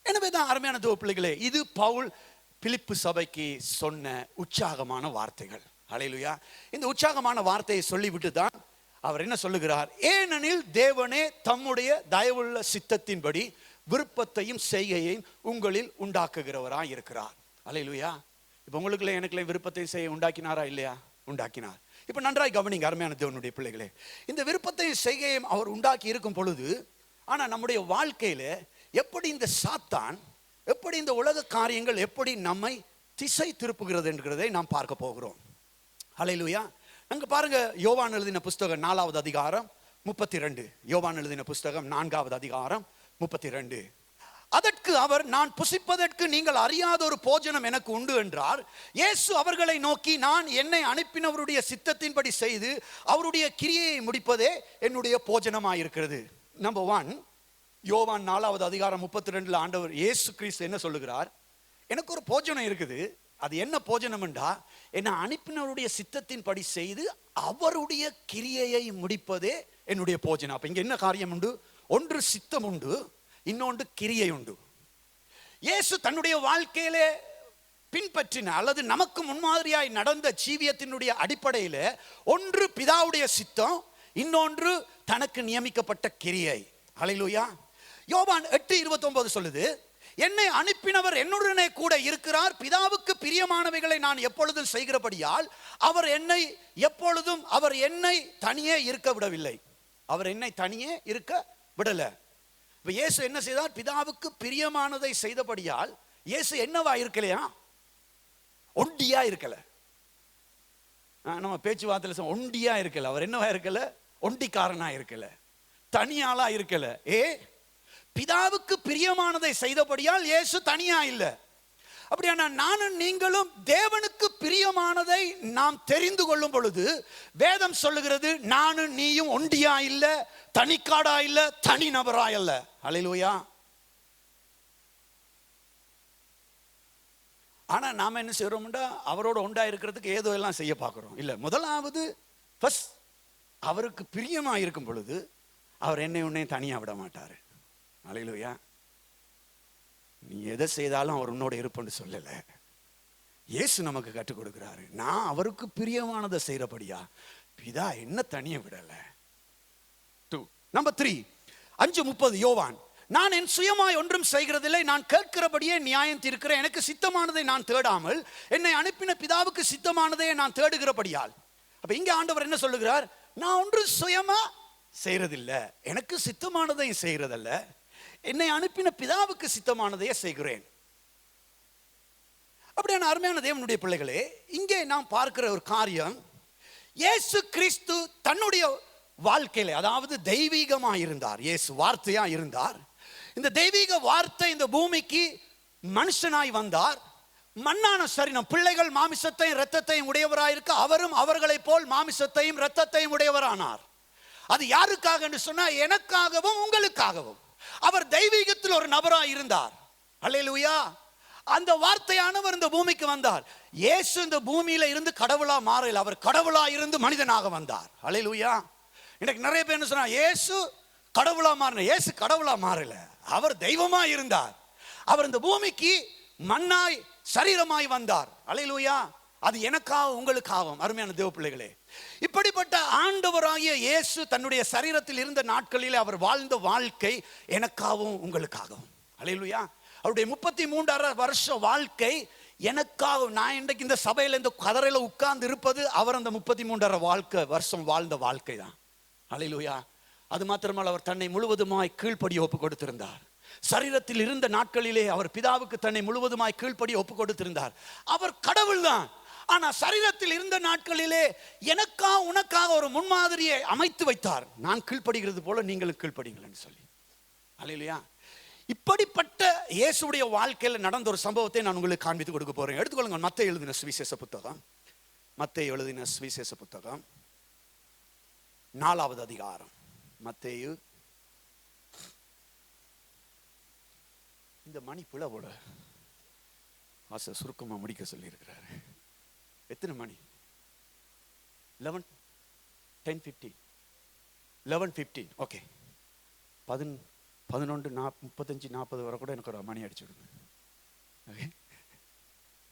Speaker 1: எனவே தான் அருமையான தேவ பிள்ளைகளே, இது பவுல் பிலிப்பு சபைக்கு சொன்ன உற்சாகமான வார்த்தைகள். ஹல்லேலூயா. இந்த உற்சாகமான வார்த்தையை சொல்லிவிட்டு தான் அவர் என்ன சொல்லுகிறார்? ஏனெனில் தேவனே தம்முடைய தயவுள்ள சித்தத்தின்படி விருப்பத்தையும் செய்கையையும் உங்களில் உண்டாக்குகிறவராய் இருக்கிறார். ஹல்லேலூயா. இப்போ உங்களுக்குள்ள எனக்குள்ள விருப்பத்தை செய்ய உண்டாக்கினாரா இல்லையா? உண்டாக்கினார். இப்போ நன்றாய் கவனிங்க அருமையான தேவனுடைய பிள்ளைகளே. இந்த விருப்பத்தையும் செய்கையும் அவர் உண்டாக்கி இருக்கும் பொழுது, ஆனால் நம்முடைய வாழ்க்கையில எப்படி இந்த சாத்தான், எப்படி இந்த உலக காரியங்கள் எப்படி நம்மை திசை திருப்புகிறது என்கிறதை நாம் பார்க்க போகிறோம். ஹல்லேலூயா. அங்க பாருங்க, யோவான் எழுதின புஸ்தகம் 4வது அதிகாரம் 32. யோவான் எழுதின புஸ்தகம் 4வது அதிகாரம் 32. அதற்கு அவர், நான் புசிப்பதற்கு நீங்கள் அறியாத ஒரு போஜனம் எனக்கு உண்டு என்றார். இயேசு அவர்களை நோக்கி, நான் என்னை அனுப்பினவருடைய சித்தத்தின்படி செய்து அவருடைய கிரியையை முடிப்பதே என்னுடைய போஜனமாயிருக்கிறது. நம்பர் 1, யோவான் 4வது அதிகாரம் 32 ஆண்டவர் இயேசு கிறிஸ்து என்ன சொல்லுகிறார்? எனக்கு ஒரு போஜனம் இருக்குது. அது என்ன போஜனம் என்றா, என்னை அனுப்பினவருடைய சித்தத்தின்படி செய்து அவருடைய கிரியையை முடிப்பதே என்னுடைய போஜனம். அப்ப இங்க என்ன காரியம் உண்டு? ஒன்று சித்தம் உண்டு, இன்னொன்று கிரியை உண்டு. இயேசு தன்னுடைய வாழ்க்கையிலே பின்பற்றின அல்லது நமக்கு முன்மாதிரியாய் நடந்த ஜீவியத்தினுடைய அடிப்படையில் ஒன்று பிதாவுடைய சித்தம், இன்னொன்று தனக்கு நியமிக்கப்பட்ட கிரியை. ஹல்லேலூயா. யோவான் 8:29 சொல்லுது, என்னை அனுப்பினவர் என்னுடனே கூட இருக்கிறார். பிதாவுக்கு பிரியமானவைகளை நான் எப்பொழுதும் செய்கிறபடியால் அவர் என்னை தனியே இருக்க விடவில்லை. அவர் என்னை தனியே இருக்க விடல. இப்ப இயேசு என்ன செய்தார்? பிதாவுக்கு பிரியமானதை செய்தபடியால் இயேசு என்னவா இருக்கலையா? ஒண்டியா இருக்கல. நம்ம பேச்சுவார்த்தையில் ஒண்டியா இருக்கல. அவர் என்னவா இருக்கல? ஒண்டிக்காரனா இருக்கல, தனியாளா இருக்கல. பிதாவுக்கு பிரியமானதை செய்தபடியால் இயேசு தனியா இல்லை. அப்படியான நானும் நீங்களும் தேவனுக்கு பிரியமானதை நாம் தெரிந்து கொள்ளும் பொழுது வேதம் சொல்லுகிறது, நானும் நீயும் ஒண்டியா இல்ல, தனிக்காடா இல்ல, தனி நபரா இல்ல. ஹல்லேலூயா. ஆனா நாம என்ன செய்யறோம்டா, அவரோட ஒண்டா இருக்கிறதுக்கு ஏதோ எல்லாம் செய்ய பார்க்கிறோம். இல்ல, முதலாவது ஃபர்ஸ்ட் அவருக்கு பிரியமா இருக்கும் பொழுது அவர் என்னை உன்னையும் தனியா விட மாட்டாரு. ஹல்லேலூயா. நீ எதை செய்தாலும் அவர் உன்னோட இருப்பன்னு சொல்லல. இயேசு நமக்கு கற்றுக் கொடுக்கிறாரு, நான் அவருக்கு பிரியமானதை செய்யறபடியா பிதா என்ன தனிய விடல. நம்பர் 3, 5:30 யோவான், நான் என் சுயமாய் ஒன்றும் செய்கிறதில்லை, நான் கேட்கிறபடியே நியாயம் தீர்க்கிறேன். எனக்கு சித்தமானதை நான் தேடாமல் என்னை அனுப்பின பிதாவுக்கு சித்தமானதை நான் தேடுகிறபடியால். அப்ப இங்க ஆண்டவர் என்ன சொல்லுகிறார்? நான் ஒன்றும் சுயமா செய்யறதில்லை, எனக்கு சித்தமானதையும் செய்யறதல்ல, என்னை அனுப்பின பிதாவுக்கு சித்தமானதையே செய்கிறேன். அப்படியான அருமையான தேவனுடைய பிள்ளைகளே, இங்கே நாம் பார்க்கிற ஒரு காரியம், இயேசு கிறிஸ்து தன்னுடைய வாழ்க்கையில, அதாவது தெய்வீகமா இருந்தார், இயேசு வார்த்தையா இருந்தார். இந்த தெய்வீக வார்த்தை இந்த பூமிக்கு மனுஷனாய் வந்தார். மண்ணான சரீரம், பிள்ளைகள் மாமிசத்தையும் இரத்தத்தையும் உடையவராயிருக்க அவரும் அவர்களை போல் மாமிசத்தையும் இரத்தத்தையும் உடையவரானார். அது யாருக்காக என்று சொன்னா, எனக்காகவும் உங்களுக்காகவும். அவர் தெய்வீகத்தில் ஒரு நபராய் இருந்தார். அல்லேலூயா. அந்த வார்த்தையானவர் இந்த பூமிக்கு வந்தார். இயேசு இந்த பூமியில இருந்து கடவுளா மாறல, அவர் கடவுளா இருந்து மனிதனாக வந்தார். அல்லேலூயா. இன்னைக்கு நிறைய பேர் என்ன சொன்னா, இயேசு கடவுளா மாறின. இயேசு கடவுளா மாறல, அவர் தெய்வமா இருந்தார். அவர் இந்த பூமிக்கு மண்ணாய் சரீரமாய் வந்தார். அல்லேலூயா. அது எனக்காக உங்களுக்காகவும். அருமையான தேவ பிள்ளைகளே, இப்படிப்பட்ட ஆண்டவராகிய இயேசு தன்னுடைய சரீரத்தில் இருந்த நாட்களில் அவர் வாழ்ந்த வாழ்க்கை எனக்காகவும் உங்களுக்காகவும். அல்லேலூயா. அவருடைய 33 வருஷ வாழ்க்கை எனக்காக. நான் இன்றைக்கு இந்த சபையில இந்த கதரையில உட்கார்ந்து இருப்பது அவர் அந்த 33 வருஷம் வாழ்ந்த வாழ்க்கை தான். அல்லேலூயா. அது மாத்திரமல்ல, அவர் தன்னை முழுவதுமாய் கீழ்ப்படி ஒப்பு கொடுத்திருந்தார். சரீரத்தில் இருந்த நாட்களிலே அவர் பிதாவுக்கு தன்னை முழுவதுமாய் கீழ்ப்படி ஒப்பு கொடுத்திருந்தார். அவர் கடவுள் தான். ஆனா சரீரத்தில் இருந்த நாட்களிலே எனக்காக உனக்காக ஒரு முன்மாதிரியை அமைத்து வைத்தார். நான் கீழ்ப்படுகிறது போல நீங்களும் கீழ்ப்படுங்கள் சொல்லி. அல்லேலூயா. இப்படிப்பட்ட இயேசுடைய வாழ்க்கையில் நடந்த ஒரு சம்பவத்தை நான் உங்களுக்கு காண்பித்து கொடுக்க போறேன். எடுத்துக்கொள்ளுங்க, மத்தேயு எழுதின சுவிசேஷ புத்தகம், மத்தேயு எழுதின சுவிசேஷ புத்தகம் 4வது அதிகாரம். மத்தேயு, இந்த மணி பிளவோட ஆசை சுருக்கமா முடிக்க சொல்லி இருக்கிறாரு. எத்தனை மணி? 11, 10:50, 11:15. ஓகே, 11, 35, 40 வரை கூட எனக்கு ஒரு மணி அடிச்சு விடுங்க. ஓகே,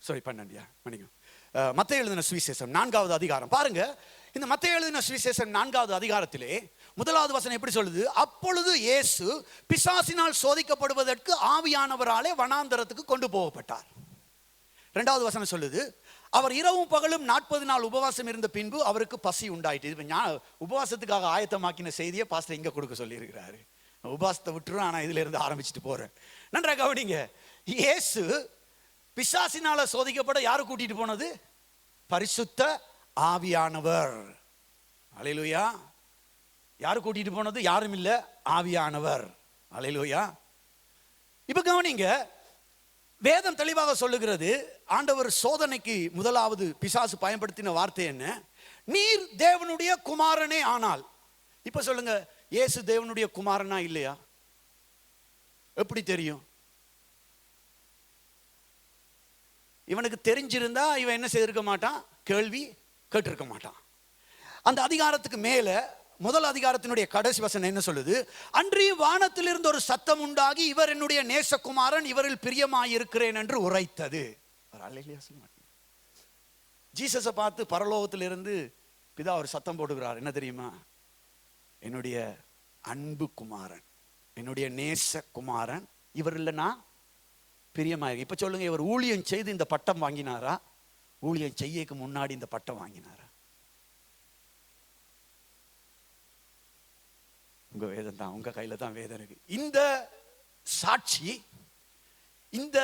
Speaker 1: சாரி, 12 மணிக்கும். மத்தேயு எழுதின சுவிசேஷம் 4வது அதிகாரம் பாருங்க. இந்த மத்தேயு எழுதின சுவிசேஷம் 4வது அதிகாரத்திலே 1வது வசனம் எப்படி சொல்லுது? அப்பொழுது இயேசு பிசாசினால் சோதிக்கப்படுவதற்கு ஆவியானவராலே வனாந்தரத்துக்கு கொண்டு போகப்பட்டார். 2வது வசனம் சொல்லுது, அவர் இரவும் பகலும் 40 நாள் உபவாசம் இருந்த பின்பு அவருக்கு பசி உண்டாயிட்டு. இது உபவாசத்துக்காக ஆயத்தமாக்கின செய்தியை பாஸ்டர் இங்க கொடுக்க சொல்லி இருக்கிறாரு. உபவாசத்தை விட்டுரும், ஆனா இதுல இருந்து ஆரம்பிச்சுட்டு போறேன். நன்றா கவனிங்க. இயேசு பிசாசினால சோதிக்கப்பட யாரு கூட்டிட்டு போனது? பரிசுத்த ஆவியானவர். அல்லேலூயா. யாரு கூட்டிட்டு போனது? யாரும் இல்ல, ஆவியானவர். அல்லேலூயா. இப்ப கவனிங்க, வேதம் தெளிவாக சொல்லுகிறது, ஆண்டவர் சோதனைக்கு முதலாவது பிசாசு பயன்படுத்தின வார்த்தை என்ன? நீர் தேவனுடைய குமாரனே ஆனால். இப்ப சொல்லுங்க, இயேசு தேவனுடைய குமாரனா இல்லையா? எப்படி தெரியும்? இவனுக்கு தெரிஞ்சிருந்தா இவன் என்ன செய்திருக்க மாட்டான்? கேள்வி கேட்டிருக்க மாட்டான். அந்த அதிகாரத்துக்கு மேல முதல் அதிகாரத்தினுடைய கடைசி வசனம் என்ன சொல்லுது? அன்றியும் வானத்திலிருந்து ஒரு சத்தம் உண்டாகி, இவர் என்னுடைய நேசகுமாரன், இவரில் பிரியமாயிருக்கிறேன் என்று உரைத்தது. ஜீசஸை பார்த்து பரலோகத்திலிருந்து பிதா ஒரு சத்தம் போடுகிறார். என்ன தெரியுமா? என்னுடைய அன்பு குமாரன், என்னுடைய நேச குமாரன், இவர் இல்லைன்னா பிரியமாக. இப்ப சொல்லுங்க, இவர் ஊழியம் செய்து இந்த பட்டம் வாங்கினாரா? ஊழியம் செய்யக்கு முன்னாடி இந்த பட்டம் வாங்கினாரா? உங்க வேதம் தான், உங்க கையில தான் வேதம் இருக்கு. இந்த சாட்சி, இந்த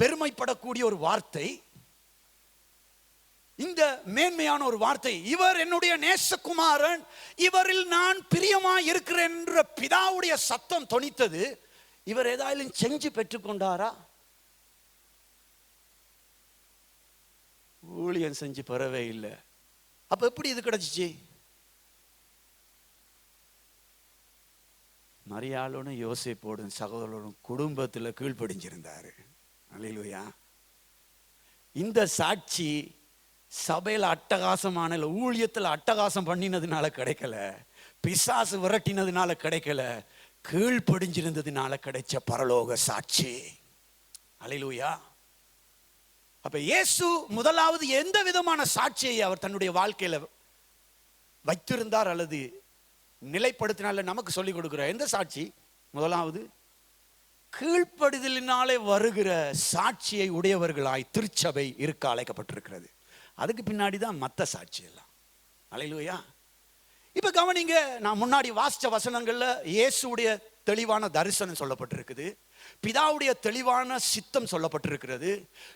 Speaker 1: பெருமைப்படக்கூடிய ஒரு வார்த்தை இந்த மேன்மையான ஒரு வார்த்தை, இவர் என்னுடைய நேசகுமாரன், இவரில் நான் பிரியமாய் இருக்கிறேன் என்ற பிதாவுடைய சத்தம் தொனித்தது. இவர் ஏதாயிலும் செஞ்சு பெற்றுக்கொண்டாரா? ஊழியம் செஞ்சு பெறவே இல்லை. அப்ப எப்படி இது கிடைச்சிச்சு? மரியாளோடும் யோசேப்போடும் சகோதரரும் குடும்பத்தில் கீழ்ப்படிஞ்சிருந்தாரு. அல்லேலூயா. இந்த சாட்சி சபையில் அட்டகாசமான ஊழியத்தில் அட்டகாசம் பண்ணினதுனால கிடைக்கல, பிசாசு விரட்டினதுனால கிடைக்கல, கீழ்ப்படிஞ்சிருந்ததுனால கிடைச்ச பரலோக சாட்சி. அல்லேலூயா. அப்ப இயேசு முதலாவது எந்த விதமான சாட்சியை அவர் தன்னுடைய வாழ்க்கையில வைத்திருந்தார் அல்லது நிலைப்படுத்தினால நமக்கு சொல்லிக் கொடுக்கிறார்? எந்த சாட்சி? முதலாவது கீழ்ப்படிதலினாலே வருகிற சாட்சியை உடையவர்களாய் திருச்சபை இருக்க அழைக்கப்பட்டிருக்கிறது. அதுக்கு பின்னாடி தான் மற்ற சாட்சி எல்லாம். அல்லேலூயா. இப்ப கவனிங்க, நான் முன்னாடி வாசிச்ச வசனங்கள்ல இயேசுடைய தெளிவான தரிசனம் சொல்லப்பட்டிருக்குது, பிதாவுடைய தெளிவான சித்தம் சொல்லப்பட்டிருக்கிறது,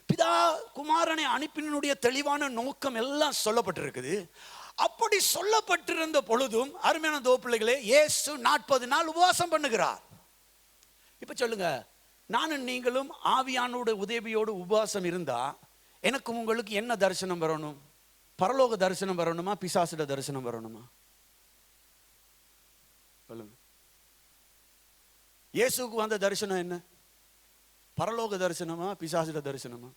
Speaker 1: பிதா குமாரனை அனுப்பினுடைய தெளிவான நோக்கம் எல்லாம் சொல்லப்பட்டிருக்குது. அப்படி சொல்லப்பட்டிருந்த பொழுதும் அருமையான தோப்பிள்ளைகளே, இயேசு 40 நாள் உபவாசம் பண்ணுகிறார். இப்ப சொல்லுங்க, நானும் நீங்களும் ஆவியானோட உதவியோடு உபவாசம் இருந்தா எனக்கு உங்களுக்கு என்ன தரிசனம் வரணும்? பரலோக தரிசனம் வரணுமா, பிசாசுட தரிசனம் வரணுமா? சொல்லுங்க. இயேசுக்கு வந்த தரிசனம் என்ன? பரலோக தரிசனமா, பிசாசுட தரிசனமா?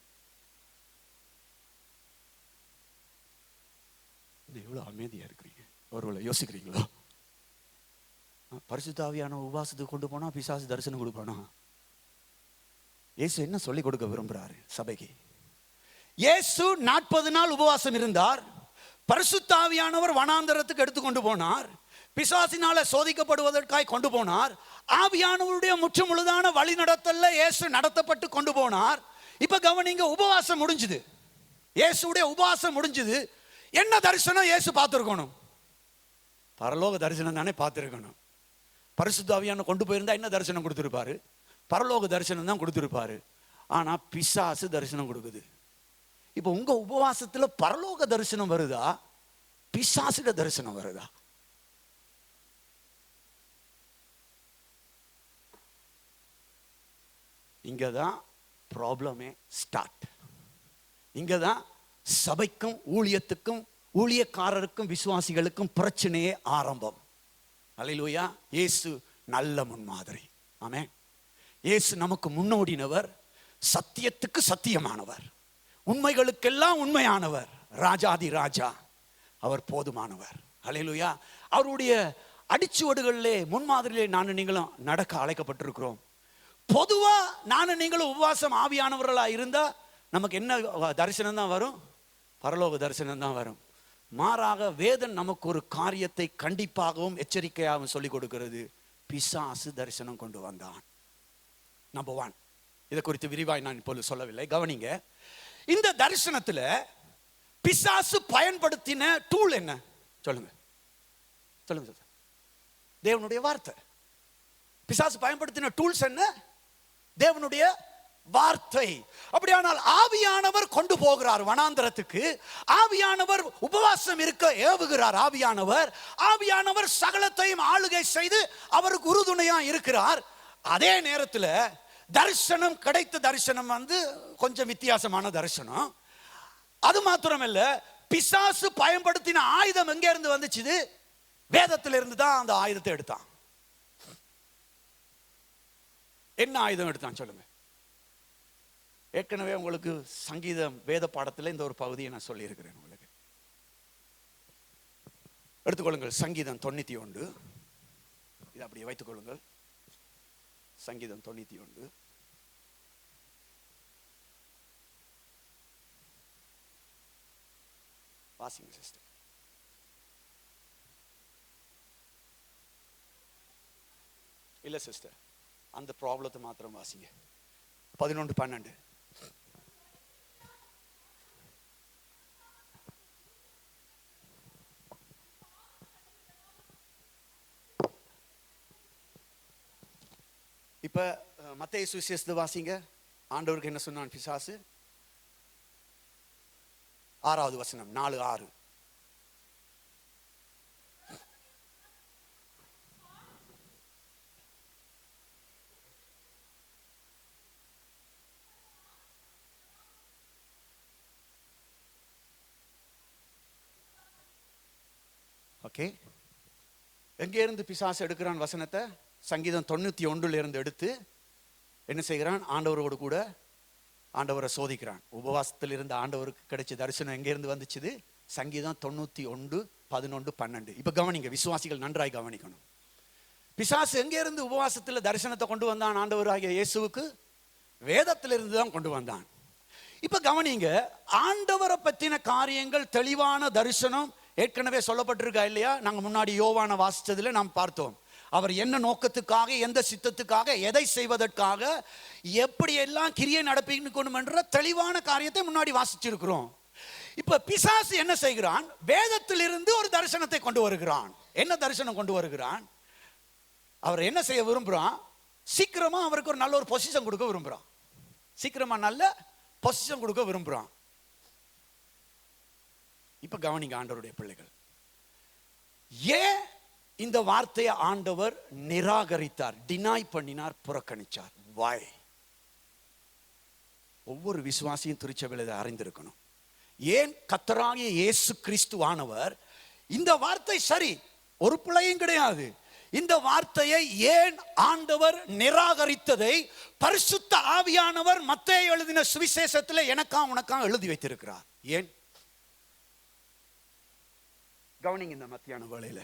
Speaker 1: எவ்வளவு அமைதியா இருக்கிறீங்க? ஒருவேளை யோசிக்கிறீங்களா? பரிசுத்த ஆவியான உபவாசத்துக்கு கொண்டு போனா பிசாசு தரிசனம் கொடுப்பானா? இயேசு என்ன சொல்லி கொடுக்க விரும்புறாரு சபைக்கு? இயேசு 40 நாள் உபவாசம் இருந்தார். பரிசுத்த ஆவியானவர் வனாந்தரத்துக்கு எடுத்து கொண்டு போனார். பிசாசினால சோதிக்கப்படுவதற்காய் கொண்டு போனார். ஆவியானவருடைய முற்று முழுதான வழி நடத்தல்ல இயேசு நடத்தப்பட்டு கொண்டு போனார். இப்ப கவனிங்க, உபவாசம் முடிஞ்சுது. இயேசுடைய உபவாசம் முடிஞ்சுது. என்ன தரிசனம் இயேசு பார்த்திருக்கணும்? பரலோக தரிசனம் தானே பார்த்திருக்கணும். பரிசுத்த ஆவியான கொண்டு போயிருந்தா என்ன தரிசனம் கொடுத்திருப்பாரு? பரலோக தரிசனம் தான் கொடுத்திருப்பாரு. ஆனா பிசாசு தரிசனம் கொடுக்குது. இப்ப உங்க உபவாசத்துல பரலோக தரிசனம் வருதா, பிசாசுட தரிசனம் வருதா? இங்கதான் ப்ராப்ளமே ஸ்டார்ட். இங்கதான் சபைக்கும் ஊழியத்துக்கும் ஊழியக்காரருக்கும் விசுவாசிகளுக்கும் பிரச்சனையே ஆரம்பம். அல்லேலூயா. இயேசு நல்ல முன்மாதிரி. ஆமென். இயேசு நமக்கு முன்னோடினவர், சத்தியத்துக்கு சத்தியமானவர், உண்மைகளுக்கெல்லாம் உண்மையானவர், ராஜாதி ராஜா. அவர் போதுமானவர். அல்லேலூயா. அவருடைய அடிச்சுவடுகளிலே முன்மாதிரியிலே நானும் நீங்களும் நடக்க அழைக்கப்பட்டிருக்கிறோம். பொதுவா நானும் நீங்களும் உபவாசம் ஆவியானவர்களா இருந்தா நமக்கு என்ன தரிசனம் தான் வரும்? பரலோக தரிசனம் தான் வரும். மாறாக வேதன் நமக்கு ஒரு காரியத்தை கண்டிப்பாகவும் எச்சரிக்கையாகவும் சொல்லிக் கொடுக்கிறது. பிசாசு தரிசனம் கொண்டு வந்தான். நம்பர் 1. இதை குறித்து விரிவாய் நான் இப்போது சொல்லவில்லை, கவனிங்க. இந்த தரிசனத்துல பிசாசு பயன்படுத்தின டூல் என்ன? சொல்லுங்க சொல்லுங்க. தேவனுடைய வார்த்தை. பிசாசு பயன்படுத்தின டூல்ஸ் என்ன? தேவனுடைய வார்த்தை. அப்படியானால் ஆவியானவர் கொண்டு போகிறார் வனாந்தரத்துக்கு. ஆவியானவர் உபவாசம் இருக்க ஏவுகிறார். ஆவியானவர் சகலத்தையும் ஆளுகை செய்து அவருக்கு உறுதுணையா இருக்கிறார். அதே நேரத்தில் தரிசனம், கிடைத்த தரிசனம் கொஞ்சம் வித்தியாசமான தரிசனம். அது மாத்திரமல்ல, பிசாசு பயன்படுத்தின ஆயுதம் எங்க இருந்து வந்துச்சு? வேதத்திலிருந்து தான் அந்த ஆயுதத்தை எடுத்தான். என்ன ஆயுதம் எடுத்தான் சொல்லுங்க? ஏற்கனவே உங்களுக்கு சங்கீதம் வேத பாடத்தில் இந்த ஒரு பகுதியை நான் சொல்லி இருக்கிறேன். உங்களுக்கு எடுத்துக்கொள்ளுங்கள். சங்கீதம் 91. இதை அப்படியே வைத்துக் கொள்ளுங்கள். சங்கீதம் 91. வாசிங்க சிஸ்டர். இல்ல சிஸ்டர், அந்த ப்ராப்ளத்தை மாத்திரம் வாசிங்க. 11-12. இப்ப மத்தேயு சுவிசேஷத்தை வாசிங்க. ஆண்டவருக்கு என்ன சொன்னான் பிசாசு? 6வது வசனம், 4:6. ஓகே, எங்கே இருந்து பிசாசு எடுக்கிறான் வசனத்தை? சங்கீதம் 91 இருந்து எடுத்து என்ன செய்கிறான்? ஆண்டவரோடு கூட ஆண்டவரை சோதிக்கிறான். உபவாசத்தில் இருந்த ஆண்டவருக்கு கிடைச்ச தரிசனம் எங்கே இருந்து வந்துச்சு? சங்கீதம் 91, 11, 12. இப்ப கவனிங்க, விசுவாசிகள் நன்றாய் கவனிக்கணும். பிசாசு எங்கே இருந்து உபவாசத்தில் தரிசனத்தை கொண்டு வந்தான்? ஆண்டவராகிய இயேசுவுக்கு வேதத்திலிருந்து தான் கொண்டு வந்தான். இப்ப கவனிங்க, ஆண்டவரை பற்றின காரியங்கள் தெளிவான தரிசனம் ஏற்கனவே சொல்லப்பட்டிருக்கா இல்லையா? நாங்க முன்னாடி யோவான வாசிச்சதுல நாம் பார்த்தோம். அவர் என்ன நோக்கத்துக்காக, எந்த சித்தத்துக்காக, எதை செய்வதற்காக, எப்படி எல்லாம் கிரியை நடப்பிக்கணும் என்ற தெளிவான காரியத்தை முன்னாடி வாசிச்சிருக்கிறோம். இப்ப பிசாசு என்ன செய்கிறான்? வேதத்திலிருந்து ஒரு தரிசனத்தை கொண்டு வருகிறான். என்ன தரிசனம் கொண்டு வருகிறான்? அவர் என்ன செய்ய விரும்புறான்? சீக்கிரமா அவருக்கு ஒரு நல்ல ஒரு பொசிஷன் கொடுக்க விரும்புறான். சீக்கிரமா நல்ல பொசிஷன் கொடுக்க விரும்புறான். இப்ப கவனிங்க ஆண்டவருடைய பிள்ளைகள், ஏன் இந்த வார்த்தையை ஆண்டவர் நிராகரித்தார், டினாய் பண்ணினார், புறக்கணிச்சார்? வாய் ஒவ்வொரு விசுவாசியும் திருச்சபையில் அறிந்திருக்கணும். ஏன் கர்த்தராகிய இயேசு கிறிஸ்துவானவர் இந்த வார்த்தை சரி, ஒரு பிழையும் கிடையாது, இந்த வார்த்தையை ஏன் ஆண்டவர் நிராகரித்ததை பரிசுத்த ஆவியானவர் மத்தேயு எழுதின சுவிசேஷத்தில் எனக்கா உனக்கா எழுதி வைத்திருக்கிறார். ஏன்? கவனிங்க, இந்த மத்தியான வேளையில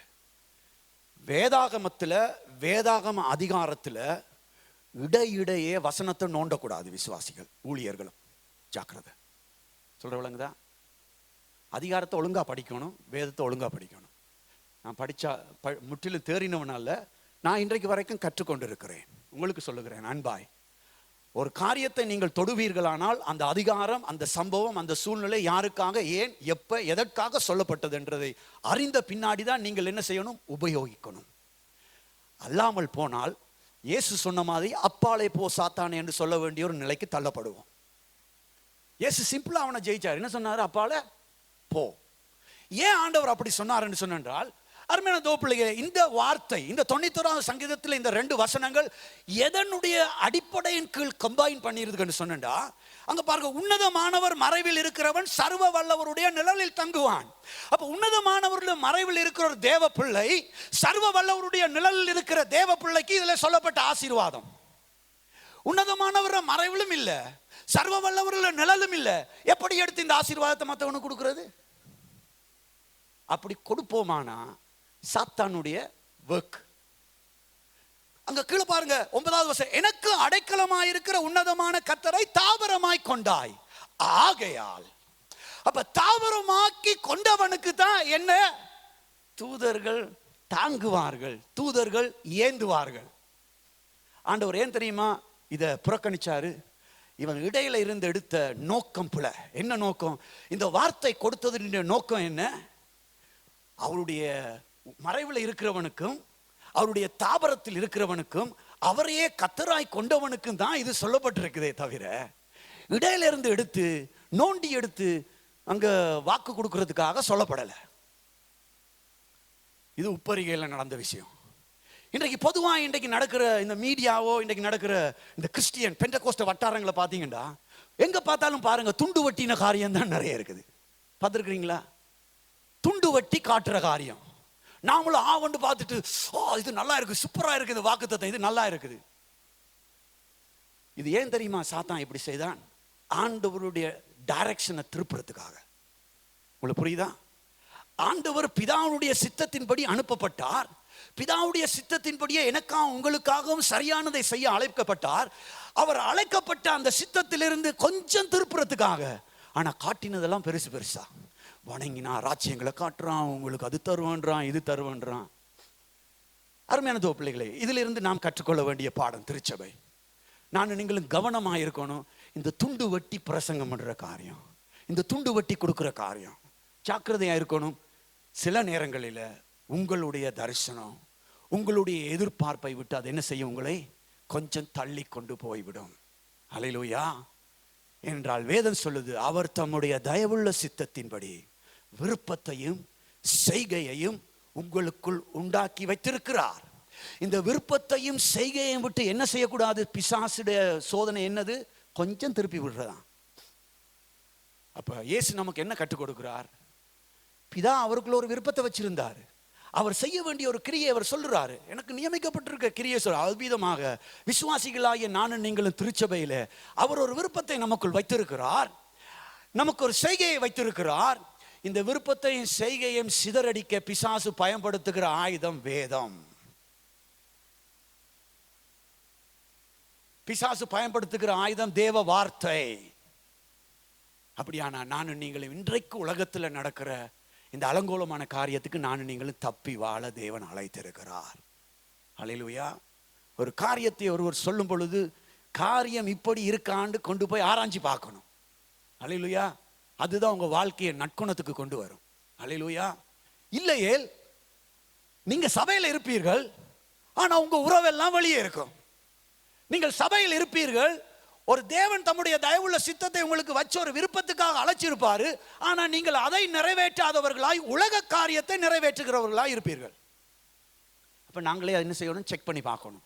Speaker 1: வேதாகமத்துல, வேதாகம அதிகாரத்துல இடையிடையே வசனத்தை நோண்டக்கூடாது. விசுவாசிகள், ஊழியர்களும் ஜாக்கிரதை. சொல்ற விளங்குதா? அதிகாரத்தை ஒழுங்கா படிக்கணும், வேதத்தை ஒழுங்கா படிக்கணும். நான் படிச்சா முற்றிலும் தேறினவனால நான் இன்றைக்கு வரைக்கும் கற்றுக்கொண்டு இருக்கிறேன். உங்களுக்கு சொல்லுகிறேன் அன்பாய், ஒரு காரியத்தை நீங்கள் தொடுவீர்களானால் அந்த அதிகாரம், அந்த சம்பவம், அந்த சூழ்நிலை யாருக்காக, ஏன், எப்ப, எதற்காக சொல்லப்பட்டது என்றதை அறிந்த பின்னாடி தான் நீங்கள் என்ன செய்யணும்? உபயோகிக்கணும். அல்லாமல் போனால் இயேசு சொன்ன மாதிரி அப்பாலே போ சாத்தானே என்று சொல்ல வேண்டிய ஒரு நிலைக்கு தள்ளப்படுவோம். இயேசு சிம்பிளா அவனை ஜெயிச்சார். என்ன சொன்னாரு? அப்பாலே போ. ஏன் ஆண்டவர் அப்படி சொன்னார் சொன்னால், அருமையான தோப்பிள்ளைகளே, இந்த வார்த்தை, இந்த 91வது சங்கீதத்தில் இந்த 2 வசனங்கள் எதனுடைய அடிப்படையின் கீழ் கம்பைன் பண்ணிருக்குன்னு சொன்னா, அங்க பாருங்க, உன்னதமானவர் மறைவில் இருக்கிறவன் சர்வ வல்லவருடைய நிழலில் தங்குவான். அப்ப உன்னதமானவருடைய மறைவில் இருக்கிற ஒரு தேவ பிள்ளை, சர்வ வல்லவருடைய நிழலில் இருக்கிற தேவ பிள்ளைக்கு இதுல சொல்லப்பட்ட ஆசீர்வாதம். உன்னதமானவர் மறைவிலும் இல்ல, சர்வ வல்லவருடைய நிழலும் இல்ல, எப்படி எடுத்து இந்த ஆசீர்வாதத்தை மற்றவனுக்கு கொடுக்கிறது? அப்படி கொடுப்போமானா சாத்தானுடைய வர்க். அங்க கீழே பாருங்க 9வது வசனம், எனக்கு அடைக்கலமாய் இருக்கிற உன்னதமான கர்த்தரை தாவரமாய் கொண்டாய், ஆகையால். அப்ப தாவரமாக்கி கொண்டவனுக்கு தான் என்ன? தூதர்கள் தாங்குவார்கள், தூதர்கள் ஏந்துவார்கள். ஆண்டவர் ஏன் தெரியுமா இத புறக்கணிச்சாரு? இவன் இடையில இருந்து எடுத்த நோக்கம் புல. என்ன நோக்கம்? இந்த வார்த்தை கொடுத்தது நோக்கம் என்ன? அவருடைய மறைவில் இருக்கிறவனுக்கும் அவருடைய தாபரத்தில் இருக்கிறவனுக்கும் அவரையே கர்த்தராய் கொண்டவனுக்கும் தான் இது சொல்லப்பட்டிருக்குதே தவிர, இடையில இருந்து எடுத்து நோண்டி எடுத்து அங்க வாக்கு கொடுக்கிறதுக்காக சொல்லப்படலை. இது உப்பரிகையில் நடந்த விஷயம். இன்றைக்கு பொதுவாக இன்றைக்கு நடக்கிற இந்த மீடியாவோ, இன்றைக்கு நடக்கிற இந்த கிறிஸ்டியன் பெண்டகோஸ்ட் வட்டாரங்களை பார்த்தீங்கன்னா, எங்க பார்த்தாலும் பாருங்க துண்டு வட்டின காரியம் தான் நிறைய இருக்குது. பார்த்துருக்கிறீங்களா? துண்டு வட்டி காட்டுற காரியம். நாமளும் ஆவண்டு பார்த்துட்டு, இது நல்லா இருக்கு, சூப்பரா இருக்கு, இந்த வாக்குத்தத்தம் இது நல்லா இருக்குது. இது ஏன் தெரியுமா சாத்தான் இப்படி செய்தான்? ஆண்டவருடைய டைரக்ஷனை திருப்புறதுக்காக. உங்களுக்கு புரியுதா? ஆண்டவர் பிதாவுடைய சித்தத்தின்படி அனுப்பப்பட்டார். பிதாவுடைய சித்தத்தின்படியே எனக்காகவும் உங்களுக்காகவும் சரியானதை செய்ய அழைக்கப்பட்டார். அவர் அழைக்கப்பட்ட அந்த சித்தத்திலிருந்து கொஞ்சம் திருப்புறதுக்காக. ஆனா காட்டினதெல்லாம் பெருசு பெருசா வணங்கினா ராஜ்யங்களை காட்டுறான், உங்களுக்கு அது தருவன்றான், இது தருவன்றான். அருமையான தோப்பிள்ளைகளே, இதுல இருந்து நாம் கற்றுக்கொள்ள வேண்டிய பாடம் திருச்சபை. நான் நீங்களும் கவனமா இருக்கணும். இந்த துண்டு வட்டி பிரசங்கம் பண்ற காரியம், இந்த துண்டு வட்டி கொடுக்கிற காரியம் ஜாக்கிரதையா இருக்கணும். சில நேரங்களில் உங்களுடைய தரிசனம், உங்களுடைய எதிர்பார்ப்பை விட்டு அது என்ன செய்யும்? உங்களை கொஞ்சம் தள்ளி கொண்டு போய்விடும். அல்லேலூயா. என்றால் வேதம் சொல்லுது, அவர் தம்முடைய தயவுள்ள சித்தத்தின்படி விருப்பத்தையும் செய்கையையும் உங்களுக்குள் உண்டாக்கி வைத்திருக்கிறார். இந்த விருப்பத்தையும் செய்கையையும் விட்டு என்ன செய்யக்கூடாது? பிசாசுடைய சோதனை என்னது? கொஞ்சம் திருப்பி விடுறதான். அப்ப இயேசு நமக்கு என்ன கற்றுக் கொடுக்கிறார்? பிதா அவருக்குள்ள ஒரு விருப்பத்தை வச்சிருந்தாரு. அவர் செய்ய வேண்டிய ஒரு கிரியை அவர் சொல்றாரு. எனக்கு நியமிக்கப்பட்டிருக்க கிரியை சொல்ற அவ்விதமாக விசுவாசிகளாகிய நானும் நீங்களும் திருச்சபையில அவர் ஒரு விருப்பத்தை நமக்குள் வைத்திருக்கிறார். நமக்கு ஒரு செய்கையை வைத்திருக்கிறார். இந்த விருப்பத்தையும் செய்கையும் சிதறடிக்க பிசாசு பயன்படுத்துகிற ஆயுதம் வேதம். பிசாசு பயன்படுத்துகிற ஆயுதம் தேவ வார்த்தை. அப்படியானா நானும் நீங்களும் இன்றைக்கு உலகத்தில் நடக்கிற இந்த அலங்கோலமான காரியத்துக்கு நானும் நீங்களும் தப்பி வாழ தேவன் அழைத்திருக்கிறார். அல்லேலூயா. ஒரு காரியத்தை ஒருவர் சொல்லும் பொழுது காரியம் இப்படி இருக்காண்டு கொண்டு போய் ஆராய்ச்சி பார்க்கணும். அல்லேலூயா. அதுதான் உங்க வாழ்க்கையை நற்குணத்துக்கு கொண்டு வரும். அல்லேலூயா. இல்லையே நீங்க சபையில் இருப்பீர்கள், ஆனா உங்க உறவெல்லாம் வெளியே இருக்கும். நீங்கள் சபையில் இருப்பீர்கள், ஒரு தேவன் தம்முடைய தயவுள்ள சித்தத்தை உங்களுக்கு வச்ச ஒரு விருப்பத்துக்காக அழைச்சிருப்பாரு, ஆனா நீங்கள் அதை நிறைவேற்றாதவர்களாய் உலக காரியத்தை நிறைவேற்றுகிறவர்களாய் இருப்பீர்கள். அப்ப நாங்களே என்ன செய்யணும்? செக் பண்ணி பார்க்கணும்.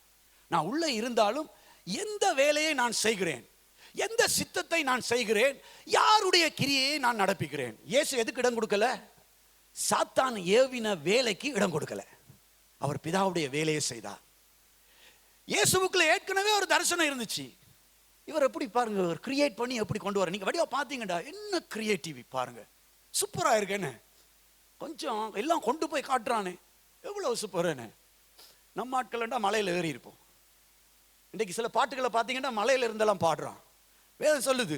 Speaker 1: நான் உள்ள இருந்தாலும் எந்த வேலையை நான் செய்கிறேன், எந்த சித்தத்தை நான் செய்கிறேன், யாருடைய கிரியையை நான் நடப்பிக்கிறேன். இயேசு எதுக்கு இடம் கொடுக்கல? சாத்தான் ஏவின வேலைக்கு இடம் கொடுக்கல. அவர் பிதாவுடைய வேலையை செய்தார். இயேசுவுக்குள்ள ஏற்கனவே ஒரு தரிசனம் இருந்துச்சு. இவர் எப்படி பாருங்க, கிரியேட் பண்ணி எப்படி கொண்டு வர. நீங்க வடிவா பாத்தீங்கடா, என்ன கிரியேட்டிவி பாருங்க, சூப்பரா இருக்குன்னு. கொஞ்சம் எல்லாம் கொண்டு போய் காட்டுறானே, எவ்வளவு சூப்பர்னு. நம்ம ஆட்கள்டா மலையில ஏறி இருப்போம். இன்னைக்கு சில பாட்டுகளை பார்த்தீங்கன்னா மலையில இருந்தெல்லாம் பாடுறான். வேதம் சொல்லுது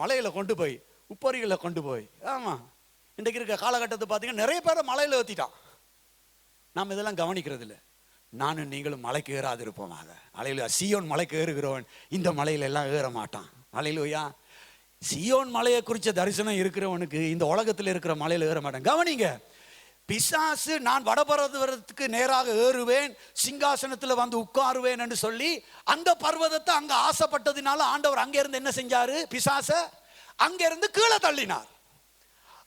Speaker 1: மலையில கொண்டு போய், உப்பரிகளை கொண்டு போய். ஆமா, இன்றைக்கு இருக்க காலகட்டத்தை பார்த்தீங்கன்னா நிறைய பேரை மலையில ஏற்றிட்டான். நாம் இதெல்லாம் கவனிக்கிறது இல்லை. நானும் நீங்களும் மலைக்கு ஏறாது இருப்போமாக. அல்லேலூயா. சீயோன் மலைக்கு ஏறுகிறவன் இந்த மலையில எல்லாம் ஏற மாட்டான். அல்லேலூயா. சீயோன் மலையை குறித்த தரிசனம் இருக்கிறவனுக்கு இந்த உலகத்தில் இருக்கிற மலையில ஏற மாட்டான். கவனிங்க, பிசாசு நான் வடபர்வதத்துக்கு நேராக ஏறுவேன், சிங்காசனத்தில் வந்து உட்காருவேன் என்று சொல்லி அந்த பர்வதத்தை அங்க ஆசைப்பட்டதினால ஆண்டவர் அங்க இருந்து என்ன செஞ்சாரு? பிசாச அங்க இருந்து கீழே தள்ளினார்.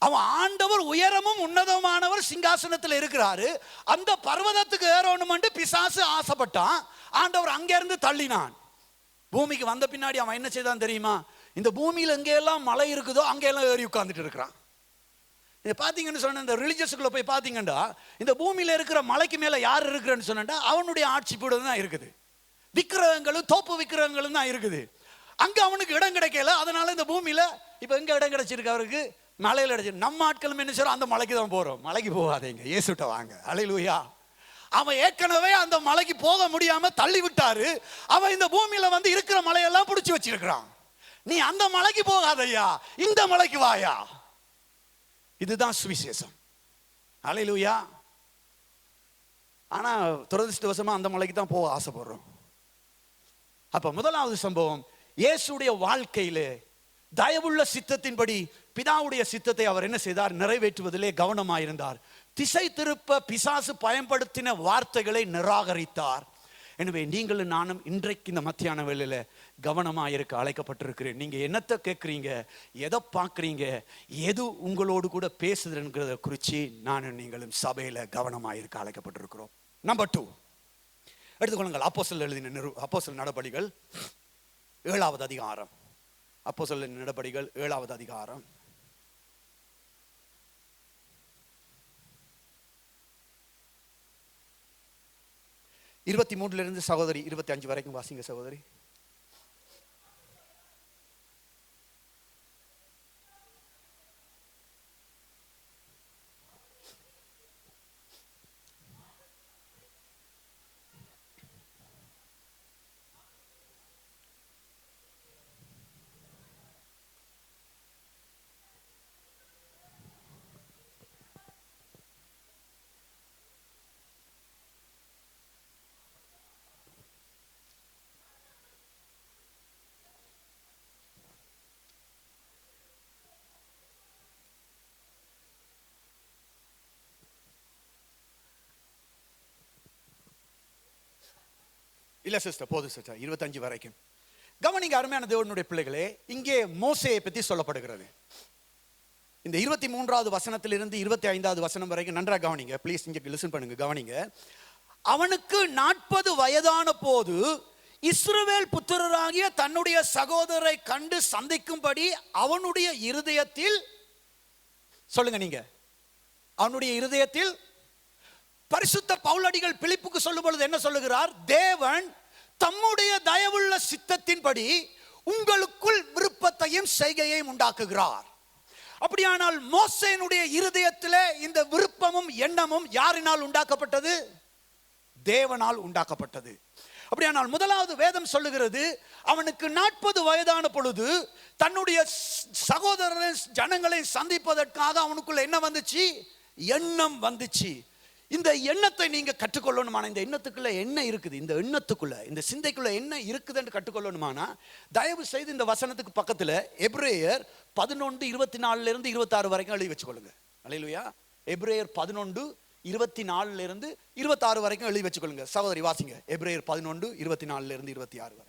Speaker 1: அவன் ஆண்டவர் உயரமும் உன்னதமானவர் சிங்காசனத்தில் இருக்கிறாரு, அந்த பர்வதத்துக்கு ஏறணும் பிசாசு ஆசைப்பட்டான். ஆண்டவர் அங்க இருந்து தள்ளினான். பூமிக்கு வந்த பின்னாடி அவன் என்ன செய்தான் தெரியுமா? இந்த பூமியில எங்கெல்லாம் மலை இருக்குதோ அங்கெல்லாம் ஏறி உட்கார்ந்துட்டு இருக்கிறான். இதை பார்த்தீங்கன்னு சொன்ன இந்த ரிலிஜியஸுக்குள்ள போய் பார்த்தீங்கன்னா இந்த பூமியில இருக்கிற மலைக்கு மேல யார் இருக்கிறன்னு சொன்னா அவனுடைய ஆட்சி பீடம் தான் இருக்குது. விக்கிரகங்களும் தோப்பு விக்கிரகங்களும் தான் இருக்குது. அங்க அவனுக்கு இடம் கிடைக்கல. அதனால இந்த பூமியில இப்ப எங்க இடம் கிடைச்சிருக்கு? அவருக்கு மலையில கிடைச்சி. நம்ம ஆட்களும் என்ன செய்யறோம்? அந்த மலைக்கு தான் போறோம். மலைக்கு போகாதீங்க, இயேசுட்ட வாங்க. அல்லேலூயா. அவன் ஏற்கனவே அந்த மலைக்கு போக முடியாம தள்ளி விட்டாரு. அவன் இந்த பூமியில வந்து இருக்கிற மலையெல்லாம் பிடிச்சி வச்சிருக்கிறான். நீ அந்த மலைக்கு போகாதையா, இந்த மலைக்கு வாயா. இதுதான் சுவிசேஷம். அல்லேலூயா. ஆனா துரதிர்ஷ்டவசமா அந்த மலைக்கு தான் போக ஆசைப்படுறோம். அப்ப முதலாவது சம்பவம், இயேசுடைய வாழ்க்கையிலே தயவுள்ள சித்தத்தின்படி பிதாவுடைய சித்தத்தை அவர் என்ன செய்தார்? நிறைவேற்றுவதிலே கவனமாயிருந்தார். திசை திருப்ப பிசாசு பயன்படுத்தின வார்த்தைகளை நிராகரித்தார். எனவே நீங்களும் நானும் இன்றைக்கு இந்த மத்தியான வேளையில கவனமாயிருக்க அழைக்கப்பட்டிருக்கிறேன். நீங்க என்னத்தை கேட்குறீங்க, எதை பார்க்குறீங்க, எது உங்களோடு கூட பேசுதுங்கிறத குறித்து நானும் நீங்களும் சபையில கவனமாயிருக்க அழைக்கப்பட்டிருக்கிறோம். நம்பர் 2 எடுத்துக்கொள்ளுங்கள். அப்போஸ்தலர் எழுதின அப்போஸ்தலர் நடபடிகள் 7வது அதிகாரம். அப்போஸ்தலர் நடபடிகள் 7வது அதிகாரம். இருபத்தி 23 சகோதரி 25 வரைக்கும் வாசிங்க சகோதரி. இல்ல சிஸ்டர், போதும் சிஸ்டர், 25 வரைக்கும். கவனிங்க அருமையான தேவனுடைய பிள்ளைகளே, இங்கே மோசேயை பற்றி சொல்லப்படுகிறது. இந்த 23வது வசனத்திலிருந்து 25வது வசனம் வரைக்கும் நன்றாக கவனிங்க. ப்ளீஸ் இங்கே லிசன் பண்ணுங்க, கவனிங்க. அவனுக்கு 40 வயதான போது இஸ்ரவேல் புத்திரராகிய தன்னுடைய சகோதரரை கண்டு சந்திக்கும்படி அவனுடைய இருதயத்தில், சொல்லுங்க நீங்க, அவனுடைய இருதயத்தில், பரிசுத்த பவுலடிகள் பிலிப்புக்கு சொல்லும் பொழுது என்ன சொல்லுகிறார்? தேவன் தம்முடைய தயவுள்ள சித்தத்தின்படி உங்களுக்குள் விருப்பத்தையும் செய்கையையும் உண்டாக்குகிறார். அப்படியானால் மோசேனுடைய இருதயத்தில் இந்த விருப்பமும் எண்ணமும் யாரினால் உண்டாக்கப்பட்டது? தேவனால் உண்டாக்கப்பட்டது. அப்படியானால் முதலாவது வேதம் சொல்லுகிறது, அவனுக்கு 40 வயதான பொழுது தன்னுடைய சகோதரரை ஜனங்களை சந்திப்பதற்காக அவனுக்குள்ள என்ன வந்துச்சு? எண்ணம் வந்துச்சு. இந்த எண்ணத்தை நீங்க கற்றுக்கொள்ளணுமான, இந்த எண்ணத்துக்குள்ள என்ன இருக்குது, இந்த எண்ணத்துக்குள்ள, இந்த சிந்தைக்குள்ள என்ன இருக்குதுன்னு கற்றுக்கொள்ளணுமானா, தயவு செய்து இந்த வசனத்துக்கு பக்கத்துல எபிரேயர் 11:24 26 வரைக்கும் எழுதி வச்சுக்கொள்ளுங்க. அல்லேலூயா. எபிரேயர் 11:24 வரைக்கும் எழுதி வச்சுக்கொள்ளுங்க. சகோதரி வாசிங்க, எபிரேயர் 11:24 26 வரை.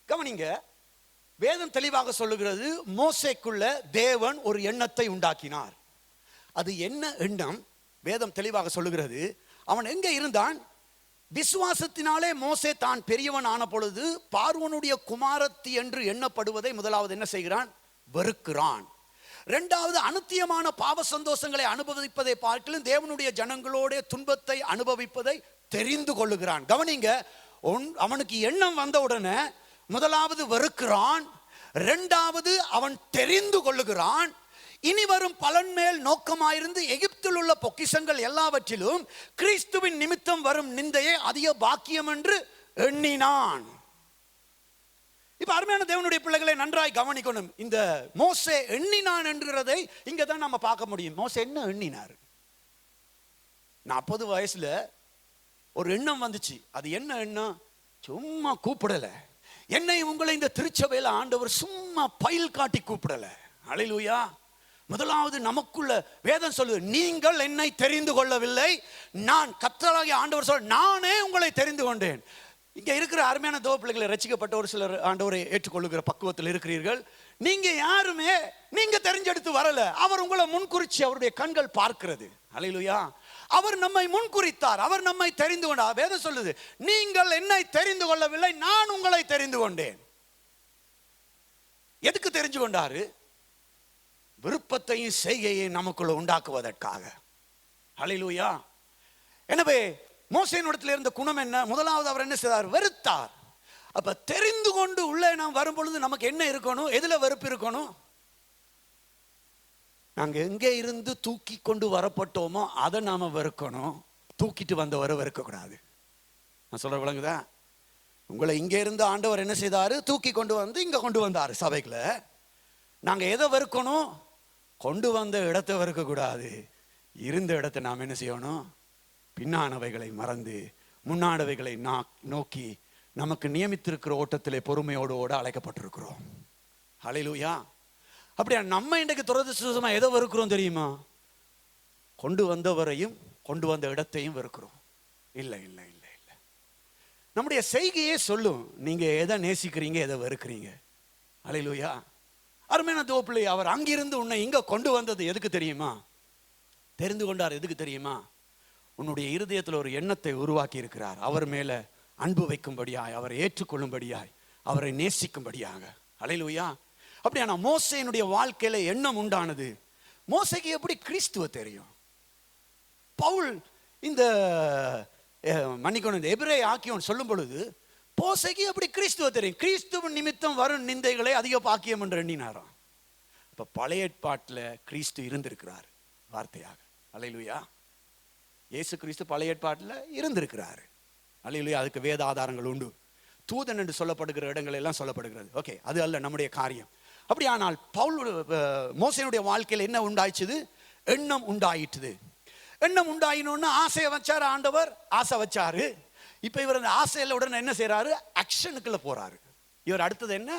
Speaker 1: கவனிங்க, வேதம் தெளிவாக சொல்லுகிறது, மோசேக்குள்ள தேவன் ஒரு எண்ணத்தை உண்டாக்கினார். அது என்ன எண்ணம்? வேதம் தெளிவாக சொல்லுகிறது, அவன் எங்க இருந்தான்? விசுவாசத்தினாலே மோசே தான் பெரியவன் ஆன பொழுது பார்வோனுடைய குமாரத்தி என்று எண்ணப்படுவதை முதலாவது என்ன செய்கிறான்? வெறுக்கிறான். இரண்டாவது, அனுத்தியமான பாவ சந்தோஷங்களை அனுபவிப்பதை பார்க்கலும் தேவனுடைய ஜனங்களோட துன்பத்தை அனுபவிப்பதை தெரிந்து கொள்ளுகிறான். கவனிங்க, அவனுக்கு எண்ணம் வந்த உடனே முதலாவது வெறுக்கிறான், இரண்டாவது அவன் தெரிந்து கொள்ளுகிறான். இனி வரும் பலன் மேல் நோக்கமாயிருந்து எகிப்தில் உள்ள பொக்கிஷங்கள் எல்லாவற்றிலும் கிறிஸ்துவின் நிமித்தம் வரும் நிந்தையை அதிக பாக்கியம் என்று எண்ணினான். இப்ப அருமையான தேவனுடைய பிள்ளைகளை நன்றாய் கவனிக்கணும். இந்த மோசே எண்ணினான் என்கிறதை இங்க தான் நம்ம பார்க்க முடியும். மோசே என்ன எண்ணினார்? 40 வயசுல ஒரு எண்ணம் வந்துச்சு. அது என்ன எண்ணம்? சும்மா கூப்பிடல. என்னை உங்களை இந்த திருச்சபையில் ஆண்டவர் சும்மா பயில் காட்டி கூப்பிடல. அல்லேலூயா. முதலாவது நமக்குள்ள வேதம் சொல்லுது, நீங்கள் என்னை தெரிந்து கொள்ளவில்லை, நான் கர்த்தராகிய ஆண்டவர் சொல்ல நானே உங்களை தெரிந்து கொண்டேன். இங்க இருக்கிற அருமையான தேவ பிள்ளைகளை, ரட்சிக்கப்பட்ட ஒரு சிலர் ஆண்டவரை ஏற்றுக்கொள்ளுகிற பக்குவத்தில் இருக்கிறீர்கள். நீங்க யாருமே நீங்க தெரிஞ்செடுத்து வரல. அவர் உங்களை முன்குறிச்சி, அவருடைய கண்கள் பார்க்கிறது. அல்லேலூயா. அவர் நம்மை முன்குறித்தார், அவர் நம்மை தெரிந்து கொண்டார். வேதம் சொல்லுது, நீங்கள் என்னை தெரிந்து கொள்ளவில்லை, நான் உங்களை தெரிந்து கொண்டேன். எதுக்கு தெரிஞ்சு கொண்டாரு? விருப்பத்தையும் செய்கையையும் நமக்குள்ள உண்டாக்குவதற்காக. அல்லேலூயா. எனவே மோசேயினிடத்தில் இருந்த குணம் என்ன? முதலாவது அவர் என்ன செய்தார்? வெறுத்தார். அப்ப தெரிந்து கொண்டு உள்ளே நாம் வரும் பொழுது நமக்கு என்ன இருக்கணும்? எதுல வெறுப்பு இருக்கணும்? நாங்க எங்கே இருந்து தூக்கி கொண்டு வரப்பட்டோமோ அதை நாம வெறுக்கணும். தூக்கிட்டு வந்தவரை வெறுக்க கூடாது. நான் சொல்ற விளங்குதா? உங்களை இங்கே இருந்து ஆண்டவர் என்ன செய்தாரு? தூக்கி கொண்டு வந்து இங்க கொண்டு வந்தாரு சபைக்குள்ள. நாங்க எதை வெறுக்கணும்? கொண்டு வந்த இடத்தை வெறுக்க கூடாது. இருந்த இடத்தை நாம் என்ன செய்யணும்? பின்னானவைகளை மறந்து முன்னானவைகளை நோக்கி நமக்கு நியமித்திருக்கிற ஓட்டத்திலே பொறுமையோடு ஓட அழைக்கப்பட்டிருக்கிறோம். ஹல்லேலூயா. அப்படியா? நம்ம இன்றைக்கு துரதிர்ஷ்டவசமா எதை வெறுக்கிறோம் தெரியுமா? கொண்டு வந்தவரையும் கொண்டு வந்த இடத்தையும் வெறுக்கிறோம். இல்லை இல்லை இல்லை இல்லை. நம்முடைய செய்கையே சொல்லும் நீங்க எதை நேசிக்கிறீங்க, எதை வெறுக்கிறீங்க. ஹல்லேலூயா. அருமையான தோப்பிள்ளை, அவர் அங்கிருந்து உன்னை இங்க கொண்டு வந்தது எதுக்கு தெரியுமா? தெரிந்து கொண்டார். எதுக்கு தெரியுமா? உன்னுடைய இருதயத்தில் ஒரு எண்ணத்தை உருவாக்கி இருக்கிறார். அவர் மேல அன்பு வைக்கும்படியாய், அவரை ஏற்றுக்கொள்ளும்படியாய், அவரை நேசிக்கும்படியாக. ஹல்லேலூயா. அப்படியான மோசேயினுடைய வாழ்க்கையில எண்ணம் உண்டானது. மோசேக்கு எப்படி கிறிஸ்துவ தெரியும்? பவுல் இந்த மன்னிக்கணும், இந்த எபிரேய ஆக்கியோன் சொல்லும் பொழுது மோசேக்கு எப்படி கிறிஸ்துவ தெரியும்? கிறிஸ்துவின் நிமித்தம் வரும் நிந்தைகளை அதிக பாக்கியம் என்று எண்ணினாராம். இப்ப பழைய ஏற்பாட்டில் கிறிஸ்து இருந்திருக்கிறார் வார்த்தையாக. அல்லேலூயா. இயேசு கிறிஸ்து பழைய ஏற்பாட்டில் இருந்திருக்கிறார். அல்லேலூயா. அதுக்கு வேத ஆதாரங்கள் உண்டு. தூதன் என்று சொல்லப்படுகிற இடங்கள் எல்லாம் சொல்லப்படுகிறது. ஓகே, அது அல்ல நம்முடைய காரியம். அப்படியானால் மோசேனுடைய வாழ்க்கையில் என்ன உண்டாயிச்சுது? எண்ணம் உண்டாயிட்டுது. எண்ணம் உண்டாயினோன்னு ஆசையை வச்சாரு ஆண்டவர், ஆசை வச்சாரு. இப்ப இவர் அந்த ஆசையில உடனே என்ன செய்யறாரு? ஆக்ஷனுக்குள்ள போறாரு. இவர் அடுத்தது என்ன?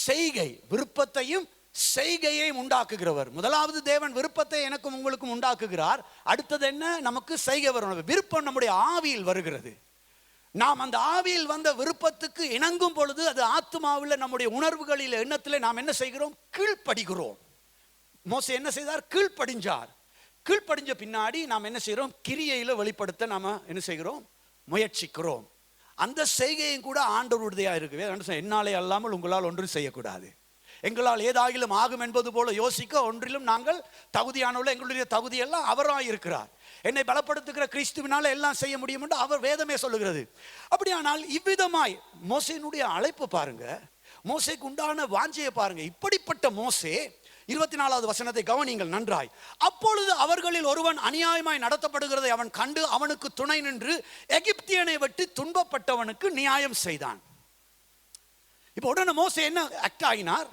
Speaker 1: செய்கை, விருப்பத்தையும் செய்கையையும் உண்டாக்குகிறவர். முதலாவது தேவன் விருப்பத்தை எனக்கும் உங்களுக்கும் உண்டாக்குகிறார். அடுத்தது என்ன? நமக்கு செய்கை வரும். விருப்பம் நம்முடைய ஆவியில் வருகிறது. நாம் அந்த ஆவியில் வந்த விருப்பத்துக்கு இணங்கும் பொழுது அது ஆத்மாவில், நம்முடைய உணர்வுகளில், எண்ணத்தில் நாம் என்ன செய்கிறோம்? கீழ்ப்படுகிறோம். மோசே என்ன செய்தார்? கீழ்ப்படிஞ்சார். கீழ்ப்படிஞ்ச பின்னாடி நாம் என்ன செய்கிறோம்? கிரியையில் வெளிப்படுத்த நாம என்ன செய்கிறோம்? முயற்சிக்கிறோம். அந்த செய்கையும் கூட ஆண்டவருடையதா இருக்கு. என்னாலே அல்லாமல் உங்களால் ஒன்றும் செய்யக்கூடாது, எங்களால் ஏதாகிலும் ஆகும் என்பது போல யோசிக்க ஒன்றிலும் நாங்கள் தகுதியானவர்கள், எங்களுடைய தகுதியெல்லாம் அவராக இருக்கிறார். என்னை பலப்படுத்துகிற கிறிஸ்துவினால எல்லாம் செய்ய முடியும் என்று அவர் வேதமே சொல்லுகிறது. அப்படியானால் இவ்விதமாய் மோசேனுடைய அழைப்பு பாருங்க, மோசேக்கு உண்டான வாஞ்சையை பாருங்க. இப்படிப்பட்ட மோசே 24வது வசனத்தை கவனிங்கள் நன்றாய். அப்பொழுது அவர்களில் ஒருவன் அநியாயமாய் நடத்தப்படுகிறதை அவன் கண்டு அவனுக்கு துணை நின்று எகிப்தியனை வெட்டி துன்பப்பட்டவனுக்கு நியாயம் செய்தான். இப்ப உடனே மோசே என்ன ஆக்ட் ஆகினார்?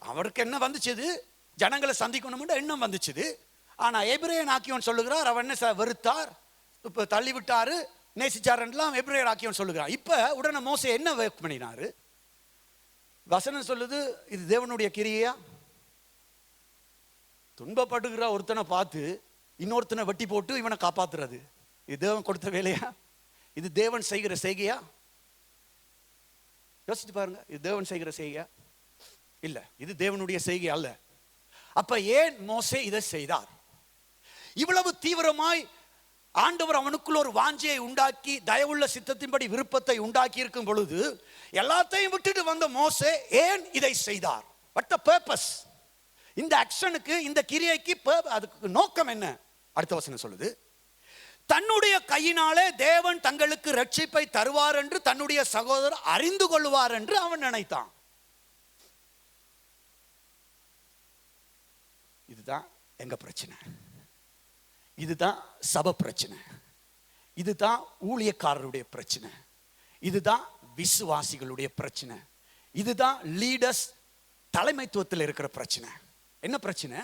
Speaker 1: அவருக்கு என்ன வந்துச்சு? ஜனங்களை சந்திக்கணும் எண்ணம் வந்துச்சு. ஆனா எபிரேயன் ஆக்கியோன் சொல்லுகிறார், அவன் என்ன வெறுத்தார், இப்ப தள்ளி விட்டாரு, நேசிச்சார், எபிரேயர் ஆக்கியோன் சொல்லுகிறார். இப்ப உடனே மோசே என்ன ஒர்க் பண்ணினாரு? வசனம் சொல்லுது, இது தேவனுடைய கிரியையா? துன்பப்படுகிற ஒருத்தனை பார்த்து இன்னொருத்தனை வெட்டி போட்டு இவனை காப்பாத்துறது, இது தேவன் கொடுத்த வேலையா? இது தேவன் செய்கிற செய்கையா? யோசிச்சு பாருங்க. இது தேவன் செய்கிற செய்கையா? இல்ல, இது தேவனுடைய செய்கை அல்ல. அப்ப ஏன் மோசே இதை செய்தார்? இவ்வளவு தீவிரமாய் ஆண்டவர் அவனுக்குள்ள ஒரு வாஞ்சையை உண்டாக்கி, தயவுள்ள சித்தத்தின்படி விருப்பத்தை உண்டாக்கி இருக்கும் பொழுது எல்லாத்தையும் விட்டுட்டு வந்த மோசே ஏன் இதை செய்தார்? What the purpose? இந்த ஆக்ஷனுக்கு, இந்த கிரியைக்கு அதுக்கு நோக்கம் என்ன? அடுத்த வசனம் சொல்லுது, தன்னுடைய கையினாலே தேவன் தங்களுக்கு ரட்சிப்பை தருவார் என்று தன்னுடைய சகோதரர் அறிந்து கொள்வார் என்று அவன் நினைத்தான். இதுதான் எங்க பிரச்சனை, இதுதான் சபை பிரச்சனை, இதுதான் ஊழியக்காரருடைய பிரச்சனை, இதுதான் விசுவாசிகளுடைய பிரச்சனை, இதுதான் லீடர்ஸ் தலைமைத்துவத்தில் இருக்கிற பிரச்சனை. என்ன பிரச்சனை?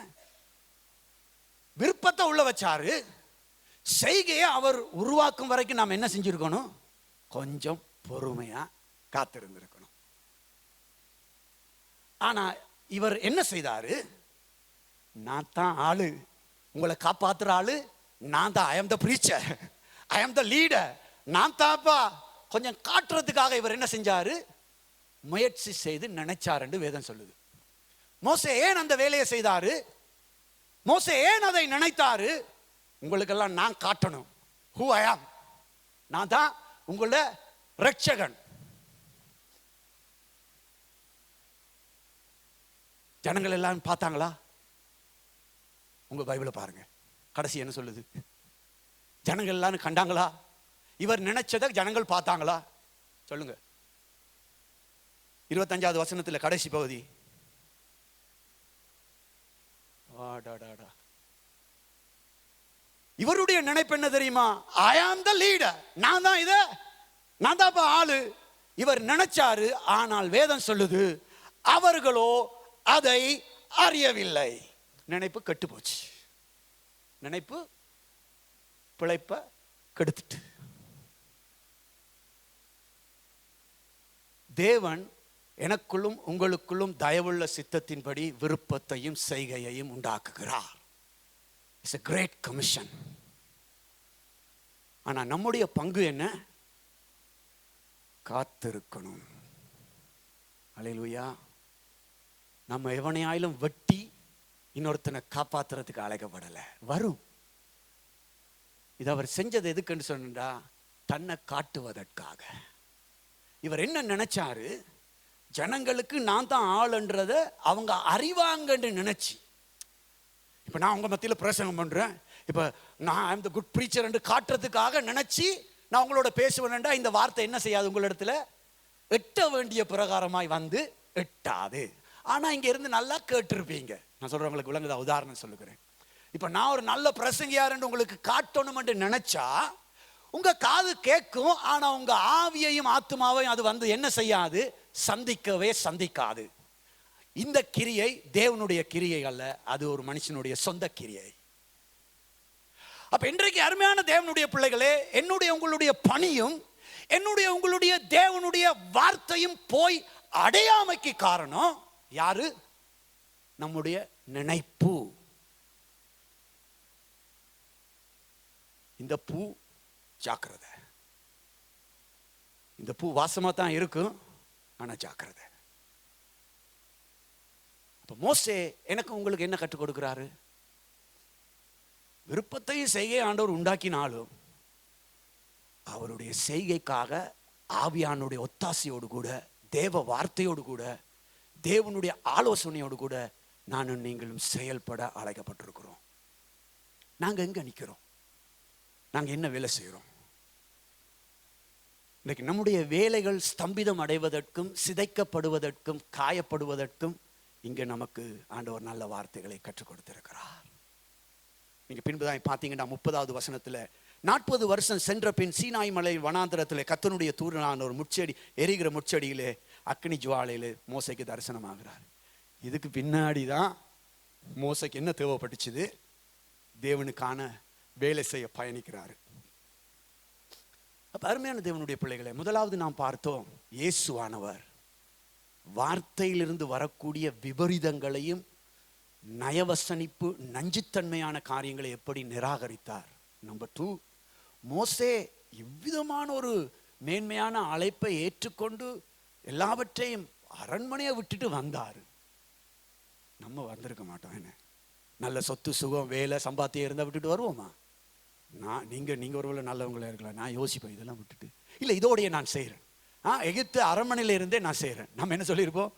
Speaker 1: விருப்பத்தை உள்ள வச்சாரு, செய்கையை அவர் உருவாக்கும் வரைக்கும் நாம் என்ன செஞ்சிருக்கணும்? கொஞ்சம் பொறுமையா காத்திருந்திருக்கணும். ஆனா இவர் என்ன செய்தாரு? நான் தான் ஆளு, உங்களை காப்பாத்துற ஆளு நான் தான். ஐ அம் த preacher, I am the leader, நான் தான்ப்பா. கொஞ்சம் காட்டுறதுக்காக இவர் என்ன செஞ்சாரு? முயற்சி செய்து நினைச்சார் என்று வேதம் சொல்லுது. மோசே ஏன் அந்த வேலையை செய்தாரு? மோசே ஏன் அதை நினைத்தாரு? உங்களுக்கெல்லாம் நான் காட்டணும் who I am. நான் தான் உங்களோட ரட்சகன். ஜனங்கள் எல்லாம் பார்த்தாங்களா? உங்க பைபிளை பாருங்க, கடைசி என்ன சொல்லுது? ஜனங்கள் எல்லாம் கண்டாங்களா? இவர் நினைச்சதை ஜனங்கள் பார்த்தாங்களா? சொல்லுங்க. 25வது வசனத்தில் கடைசி பகுதி, இவருடைய நினைப்பு என்ன தெரியுமா? ஐ ஆம் த லீடர், நான் தான் இத, நான் தான் ஆளு. இவர் நினைச்சாரு, ஆனால் வேதம் சொல்லுது அவர்களோ அதை அறியவில்லை. நினைப்பு கெட்டு போச்சு, நினைப்பு பிழைப்ப கெடுத்துட்டு. தேவன் எனக்குள்ளும் உங்களுக்குள்ளும் தயவுள்ள சித்தத்தின்படி விருப்பத்தையும் செய்கையையும் உண்டாக்குகிறார். It's a great commission. ஆனா நம்முடைய பங்கு என்ன? காத்திருக்கணும். அல்லேலூயா. நம்ம எவனையாயிலும் வெட்டி இன்னொருத்தனை காப்பாத்துறதுக்கு அழைக்கப்படல. வரும். இது அவர் செஞ்சது எதுக்குன்னு சொன்னா, தன்னை காட்டுவதற்காக. இவர் என்ன நினைச்சாரு? ஜனங்களுக்கு நான் தான் ஆளுன்றத அவங்க அறிவாங்கன்னு நினைச்சு. இப்ப நான் உங்க மத்தியில பிரசங்கம் பண்றேன், இப்ப நான் ஐ அம் தி குட் பிரீச்சர் என்று காட்டுறதுக்காக நினைச்சு நான் உங்களோட பேசுவேன்டா, இந்த வார்த்தை என்ன செய்யாது? உங்களிடத்துல எட்ட வேண்டிய பிரகாரமாய் வந்து எட்டாது. ஆனா இங்க இருந்து நல்லா கேட்டிருப்பீங்க. நான் சொல்றவங்களுக்கு விளங்குதா? உதாரணம் சொல்லுகிறேன். இப்ப நான் ஒரு நல்ல பிரசங்கியார் உங்களுக்கு காட்டணும் என்று நினைச்சா உங்க காது கேட்கும், ஆனா உங்க ஆவியையும் ஆத்மாவையும் அது வந்து என்ன செய்யாது? சந்திக்கவே சந்திக்காது. இந்த கிரியை தேவனுடைய கிரியை அல்ல, அது ஒரு மனுஷனுடைய சொந்த கிரியை. அப்ப இன்றைக்கு அருமையான தேவனுடைய பிள்ளைகளே, என்னுடைய உங்களுடைய பணியும் என்னுடைய உங்களுடைய தேவனுடைய வார்த்தையும் போய் அடையாமைக்கு காரணம் யாரு? நம்முடைய நினைப்பு. இந்த பூ ஜாக்கிரதை, இந்த பூ வாசமா தான் இருக்கும், ஆனா ஜாக்கிரதை. அப்ப மோசே எனக்கு உங்களுக்கு என்ன கற்றுக் கொடுக்கிறாரு? விருப்பத்தையும் செய்கை ஆண்டவர் உண்டாக்கினாலும் அவருடைய செய்கைக்காக ஆவியானுடைய ஒத்தாசையோடு கூட, தேவ வார்த்தையோடு கூட, தேவனுடைய ஆலோசனையோடு கூட நானும் நீங்களும் செயல்பட அழைக்கப்பட்டிருக்கிறோம். நாங்க எங்க நிக்கிறோம்? நாங்க என்ன வேலை செய்யறோம்? இன்னைக்கு நம்முடைய வேலைகள் ஸ்தம்பிதம் அடைவதற்கும் சிதைக்கப்படுவதற்கும் காயப்படுவதற்கும் இங்க நமக்கு ஆண்டவர் நல்ல வார்த்தைகளை கற்றுக் கொடுத்திருக்கிறார். நீங்க பின்புதான் பார்த்தீங்கன்னா 30வது வசனத்துல 40 வருஷம் சென்ற பின் சீனாய் மலை வனாந்திரத்தில் கர்த்தருடைய தூதனான ஒரு முட்செடி, எரிகிற முட்செடியிலே அக்னி ஜுவாலையிலே மோசைக்கு தரிசனமாகிறார். இதுக்கு பின்னாடி தான் மோசைக்கு என்ன தேவைப்பட்டுச்சுது? தேவனுக்கான வேலை செய்ய பயணிக்கிறாரு. அப்ப அருமையான தேவனுடைய பிள்ளைகளை, முதலாவது நாம் பார்த்தோம், இயேசுவானவர் வார்த்தையிலிருந்து வரக்கூடிய விபரீதங்களையும் நயவசனிப்பு நஞ்சுத்தன்மையான காரியங்களை எப்படி நிராகரித்தார். நம்பர் 2, மோசே இவ்விதமான ஒரு மேன்மையான அழைப்பை ஏற்றுக்கொண்டு எல்லாவற்றையும் அரண்மனையை விட்டுட்டு வந்தார். நம்ம வந்திருக்க மாட்டோம். என்ன நல்ல சொத்து சுகம் வேலை சம்பாத்தியம் இருந்தால் விட்டுட்டு வருவோமா? நீங்க ஒருவேளை நல்லவங்களா இருக்கலாம். நான் யோசிப்பேன், இதெல்லாம் விட்டுட்டு இல்லை இதோடைய நான் செய்கிறேன். எகிப்து அரண்மனையில இருந்தே நான் செய்கிறேன். நம்ம என்ன சொல்லியிருப்போம்?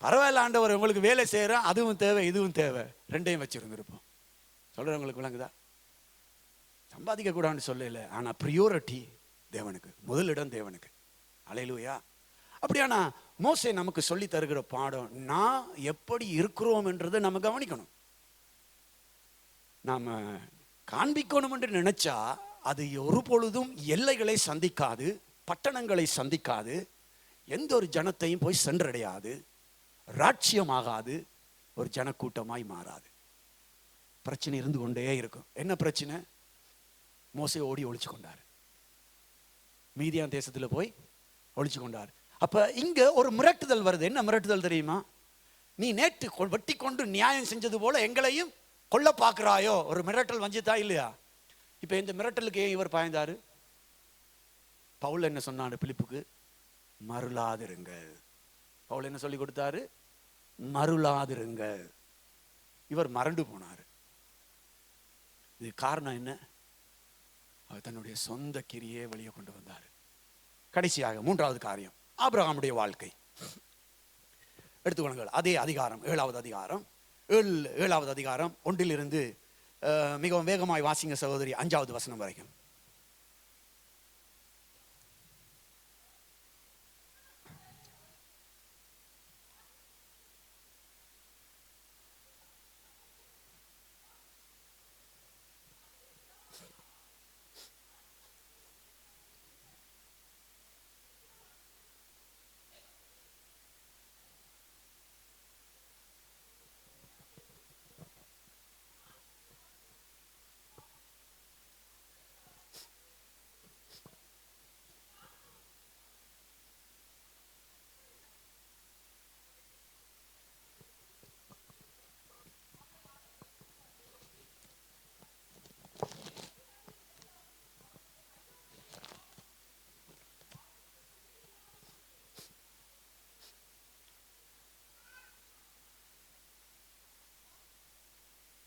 Speaker 1: பரவாயில்ல ஆண்டவர், உங்களுக்கு வேலை செய்கிறேன், அதுவும் தேவை இதுவும் தேவை, ரெண்டையும் வச்சிருந்திருப்போம். சொல்றவங்களுக்கு விளங்குதா? சம்பாதிக்க கூடாதுன்னு சொல்லல, ஆனா பிரியோரிட்டி தேவனுக்கு, முதலிடம் தேவனுக்கு. அல்லேலூயா. அப்படியானா மோசே நமக்கு சொல்லி தருகிற பாடம், நான் எப்படி இருக்கிறோம் என்றதை நம்ம கவனிக்கணும். நாம காண்பிக்கணும் என்று நினைச்சா அது ஒரு பொழுதும் எல்லைகளை சந்திக்காது, பட்டணங்களை சந்திக்காது, எந்த ஒரு ஜனத்தையும் போய் சென்றடையாது, ராட்சியமாகாது, ஒரு ஜனக்கூட்டமாய் மாறாது. பிரச்சனை இருந்து கொண்டே இருக்கும். என்ன பிரச்சனை? மோசே ஓடி ஒளிச்சு கொண்டார், மீதியான் தேசத்துல போய் ஒளிச்சு கொண்டார். அப்ப இங்க ஒரு மிரட்டுதல் வருது. என்ன மிரட்டுதல் தெரியுமா? நீ நேற்று வெட்டி கொண்டு நியாயம் செஞ்சது போல எங்களையும் கொல்ல பார்க்கிறாயோ. ஒரு மிரட்டல் வஞ்சித்தா இல்லையா? இப்ப இந்த மிரட்டலுக்கு ஏன் இவர் பாய்ந்தாரு? பவுல் என்ன சொன்னாரு பிலிப்புக்கு? மருளாதிருங்கள். பவுல் என்ன சொல்லி கொடுத்தாரு? மருளாதிருங்கள். இவர் மறண்டு போனார். இது காரணம் என்ன? அவர் தன்னுடைய சொந்த கிரியை வெளியே கொண்டு வந்தார். கடைசியாக 3வது காரியம், ஆபிரகாமுடைய வாழ்க்கை. எடுத்துக்கொள்ளுங்கள், அதே அதிகாரம் 7வது அதிகாரம் 7வது அதிகாரம் 1 மிகவும் வேகமாய் வாசிங்க சகோதரி, 5வது வசனம் வரைக்கும்.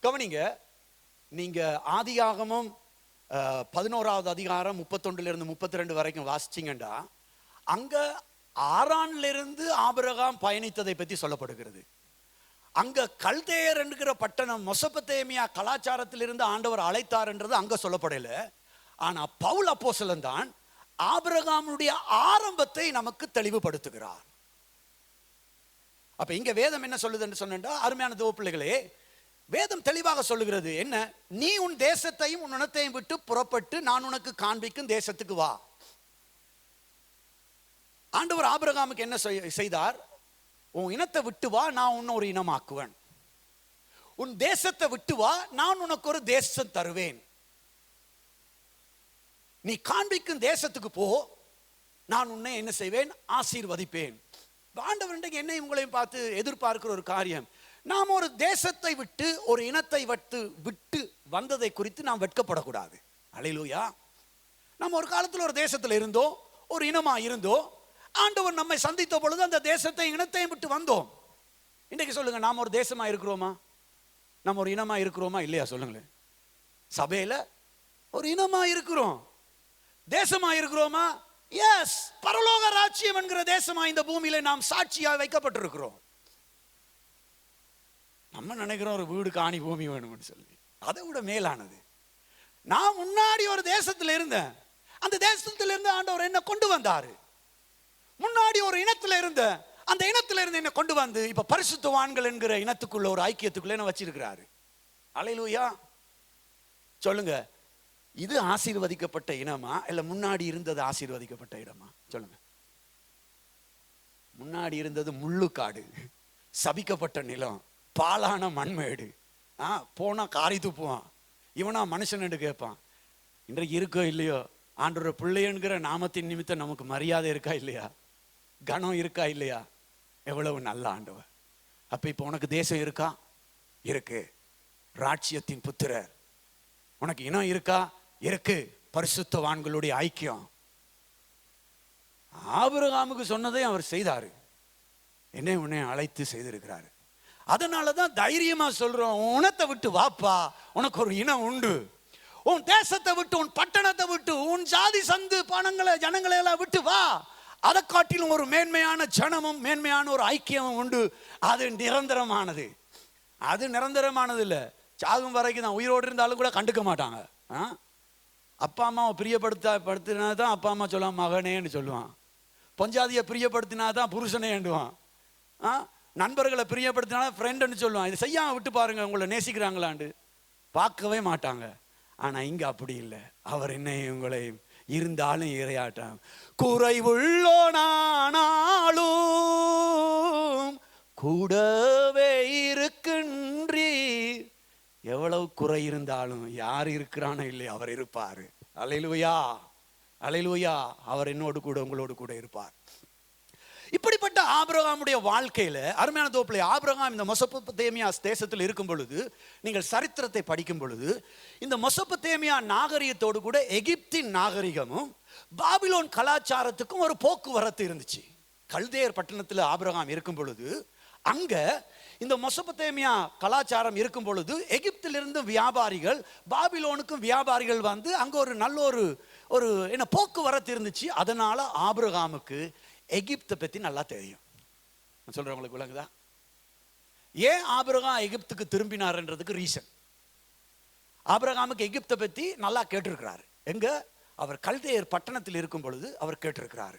Speaker 1: கவனிங்க, நீங்க ஆதியாகமம் 11வது அதிகாரம் 31 32 வரைக்கும் வாசிச்சீங்கன்னா, அங்க ஆரான்ல இருந்து ஆபிரகாம் பயணித்ததை பற்றி சொல்லப்படுகிறது. அங்க கல்தேயர் என்கிற பட்டணம் மெசொப்பொத்தேமியா கலாச்சாரத்திலிருந்து ஆண்டவர் அழைத்தார் என்றது அங்க சொல்லப்படல. ஆனா பவுல் அப்போஸ்தலன் தான் ஆபிரகாமுடைய ஆரம்பத்தை நமக்கு தெளிவுபடுத்துகிறார். அப்ப இங்க வேதம் என்ன சொல்லுது என்று சொன்னா, அருமையான தேவ பிள்ளைகளே, வேதம் தெளிவாக சொல்லுகிறது என்ன? நீ உன் தேசத்தையும் உன் இனத்தையும் விட்டு புறப்பட்டு நான் உனக்கு காண்பிக்கும் தேசத்துக்கு வா. ஆண்டவர் ஆபிரகாமுக்கு என்ன செய்தார்? உன் இனத்தை விட்டு வா, நான் உன்னை ஒரு இனமாக்குவேன். உன் தேசத்தை விட்டு வா, நான் உனக்கு ஒரு தேசம் தருவேன். நீ காண்பிக்கும் தேசத்துக்கு போ, நான் உன்னை என்ன செய்வேன், ஆசீர்வதிப்பேன். ஆண்டவர் என்னை உங்களையும் பார்த்து எதிர்பார்க்கிற ஒரு காரியம், நாம் ஒரு தேசத்தை விட்டு ஒரு இனத்தை விட்டு வந்ததை குறித்து நாம் வெட்கப்படக்கூடாது. அல்லேலூயா. நம்ம ஒரு காலத்தில் ஒரு தேசத்தில் இருந்தோம், ஒரு இனமா இருந்தோம். ஆண்டவர் நம்மை சந்தித்த பொழுது அந்த தேசத்தை இனத்தையும் விட்டு வந்தோம். இன்றைக்கு சொல்லுங்க, நாம் ஒரு தேசமா இருக்கிறோமா? நம்ம ஒரு இனமா இருக்கிறோமா இல்லையா? சொல்லுங்களேன். சபையில ஒரு இனமா இருக்கிறோம், தேசமா இருக்கிறோமா? எஸ். பரலோக ராஜ்யம் என்கிற தேசமா இந்த பூமியில நாம் சாட்சியா வைக்கப்பட்டிருக்கிறோம். நம்ம நினைக்கிறோம் ஒரு வீடு காணி பூமி வேணும்னு சொல்லி. அதை விட மேலானது, நான் முன்னாடி ஒரு தேசத்தில் இருந்தேன், அந்த தேசத்தில் இருந்து ஆண்டவர் என்ன கொண்டு வந்தாரு. முன்னாடி ஒரு இனத்துல இருந்த, அந்த இனத்துல இருந்து என்ன கொண்டு வந்து இப்ப பரிசுத்தவான்கள் என்கிற இனத்துக்குள்ள ஒரு ஐக்கியத்துக்குள்ள என்ன வச்சிருக்கிறாரு. அல்லேலூயா. சொல்லுங்க, இது ஆசீர்வதிக்கப்பட்ட இனமா இல்ல முன்னாடி இருந்தது ஆசீர்வதிக்கப்பட்ட இடமா? சொல்லுங்க. முன்னாடி இருந்தது முள்ளுக்காடு, சபிக்கப்பட்ட நிலம், பாலான மண்மேடு. போனா காரி துப்புவான், இவனா மனுஷன் என்று கேட்பான். இன்றைக்கு இருக்கோ இல்லையோ, ஆண்டவர பிள்ளைங்கிற நாமத்தின் நிமித்தம் நமக்கு மரியாதை இருக்கா இல்லையா, கனம் இருக்கா இல்லையா? எவ்வளவு நல்ல ஆண்டவர். அப்ப இப்ப உனக்கு தேசம் இருக்கா? இருக்கு. ராட்சியத்தின் புத்திரர். உனக்கு இனம் இருக்கா? இருக்கு. பரிசுத்தவான்களுடைய ஐக்கியம். ஆபிரகாமுக்கு சொன்னதை அவர் செய்தாரு, என்னை உன்னை அழைத்து செய்திருக்கிறாரு. அதனாலதான் தைரியமா சொல்றோம், உனத்தை விட்டு வாப்பா, உனக்கு ஒரு இனம் உண்டு. உன் தேசத்தை விட்டு, உன் பட்டணத்தை விட்டு, உன் ஜாதி சந்து பணங்களை ஜனங்களை எல்லாம் விட்டு வா. அதை காட்டிலும் ஒரு மேன்மையான ஜனமும் மேன்மையான ஒரு ஐக்கியமும் உண்டு. அது நிரந்தரமானது. அது நிரந்தரமானது இல்லை, சாகும் வரைக்கும் தான். உயிரோடு இருந்தாலும் கூட கண்டுக்க மாட்டாங்க. அப்பா அம்மாவை பிரியப்படுத்தினா தான் அப்பா அம்மா சொல்லுவான் மகனேன்னு சொல்லுவான். பொஞ்சாதியை பிரியப்படுத்தினா தான் புருஷனேண்டுவான். நண்பர்களை பிரியப்படுத்தினா ஃப்ரெண்டுன்னு சொல்லுவான். இது செய்யாம விட்டு பாருங்க, உங்களை நேசிக்கிறாங்களாண்டு பார்க்கவே மாட்டாங்க. ஆனா இங்க அப்படி இல்லை. அவர் என்னையும் உங்களையும் இருந்தாலும் இறையாட்டம். குறைவுள்ளோனானாலும் கூடவே இருக்கின்றீ. எவ்வளவு குறை இருந்தாலும் யார் இருக்கிறானோ இல்லையா, அவர் இருப்பார். அல்லேலூயா, அல்லேலூயா. அவர் என்னோடு கூட உங்களோடு கூட இருப்பார். இப்படிப்பட்ட ஆபிரகாமுடைய வாழ்க்கையில அருமையான தோப்பிலே, ஆபிரகாம் இந்த மெசொப்பொத்தேமியா தேசத்தில் இருக்கும் பொழுது, நீங்கள் சரித்திரத்தை படிக்கும் பொழுது, இந்த மெசொப்பொத்தேமியா நாகரிகத்தோடு கூட எகிப்தின் நாகரிகமும் பாபிலோன் கலாச்சாரத்துக்கும் ஒரு போக்குவரத்து இருந்துச்சு. கல்தேயர் பட்டணத்தில் ஆபிரகாம் இருக்கும் பொழுது, அங்க இந்த மெசொப்பொத்தேமியா கலாச்சாரம் இருக்கும் பொழுது, எகிப்திலிருந்து வியாபாரிகள் பாபிலோனுக்கும் வியாபாரிகள் வந்து அங்க ஒரு நல்ல ஒரு என்ன போக்குவரத்து இருந்துச்சு. அதனால ஆபிரகாமுக்கு எகிப்தை பத்தி நல்லா தெரியும். நான் சொல்றேன், உங்களுக்கு விளங்குதா? ஏன் ஆபிரகாம் எகிப்துக்கு திரும்பினார்ன்றதுக்கு ரீசன், ஆபிரகாமுக்கு எகிப்தை பத்தி நல்லா கேட்டிருக்கிறாரு. எங்க? அவர் கல்தேயர் பட்டணத்தில் இருக்கும் பொழுது அவர் கேட்டிருக்கிறாரு.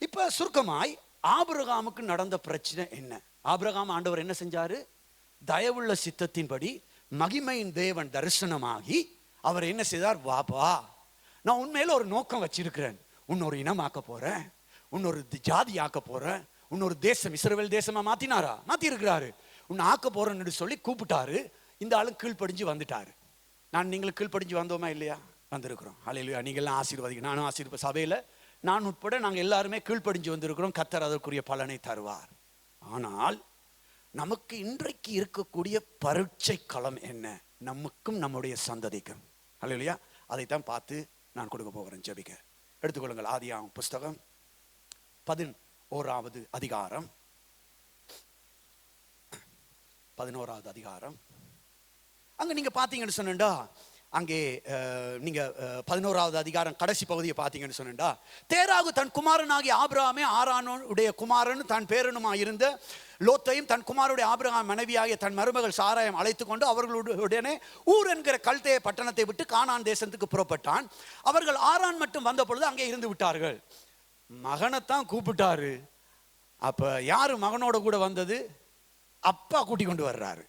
Speaker 1: இப்ப சுருக்கமாய் ஆபிரகாமுக்கு நடந்த பிரச்சனை என்ன? ஆபிரகாம் ஆண்டவர் என்ன செஞ்சாரு? தயவுள்ள சித்தத்தின்படி மகிமையின் தேவன் தரிசனமாகி அவர் என்ன செய்தார்? வாப்பா, நான் உண்மையில ஒரு நோக்கம் வச்சிருக்கிறேன், உன்னொரு இனமாக்க போறேன், உன்னொரு ஜாதி ஆக்க போறேன், உன்னொரு தேசம் இஸ்ரவேல் தேசமா மாத்தினாரா? மாத்தி இருக்கிறாரு. உன்னை ஆக்க போறேன்னு சொல்லி கூப்பிட்டாரு. இந்த ஆளும் கீழ்ப்படிஞ்சு வந்துட்டாரு. நீங்களும் கீழ்ப்படிஞ்சு வந்தோமா இல்லையா? வந்திருக்கிறோம். அல்லேலூயா. நீங்க எல்லாம் ஆசீர்வாதிங்க, நானும் ஆசீர்வாத சபையில நான் உட்பட நாங்கள் எல்லாருமே கீழ்ப்படிஞ்சு வந்திருக்கிறோம். கர்த்தர் அதற்குரிய பலனை தருவார். ஆனால் நமக்கு இன்றைக்கு இருக்கக்கூடிய பரீட்சை களம் என்ன? நமக்கும் நம்முடைய சந்ததிக்கும். அல்லேலூயா. அதைத்தான் பார்த்து நான் கொடுக்க போகிறேன். ஜெபிக்க எடுத்துக்கொள்ளுங்கள். ஆதியாகமம் புஸ்தகம் 11வது அதிகாரம். 11வது அதிகாரம். அங்க நீங்க பாத்தீங்கன்னு சொன்னா, அங்கே நீங்க 11வது அதிகாரம் கடைசி பகுதியை பார்த்தீங்கன்னு சொன்னா, தேராகு தன் குமாரனாகிய ஆபிரகாமே ஆரானுடைய குமாரன் தான் பேரனுமா இருந்த லோத்தையும் தன் குமாருடைய ஆபிரகாம் மனைவியாகிய தன் மருமகள் சாராயம் அழைத்து கொண்டு அவர்களுடனே ஊர் என்கிற கல்தேய பட்டணத்தை விட்டு கானான் தேசத்துக்கு புறப்பட்டான். அவர்கள் ஆரான் மட்டும் வந்த பொழுது அங்கே இருந்து விட்டார்கள். மகனைத்தான் கூப்பிட்டாரு. அப்ப யாரு மகனோட கூட வந்தது? அப்பா கூட்டி கொண்டு வர்றாரு.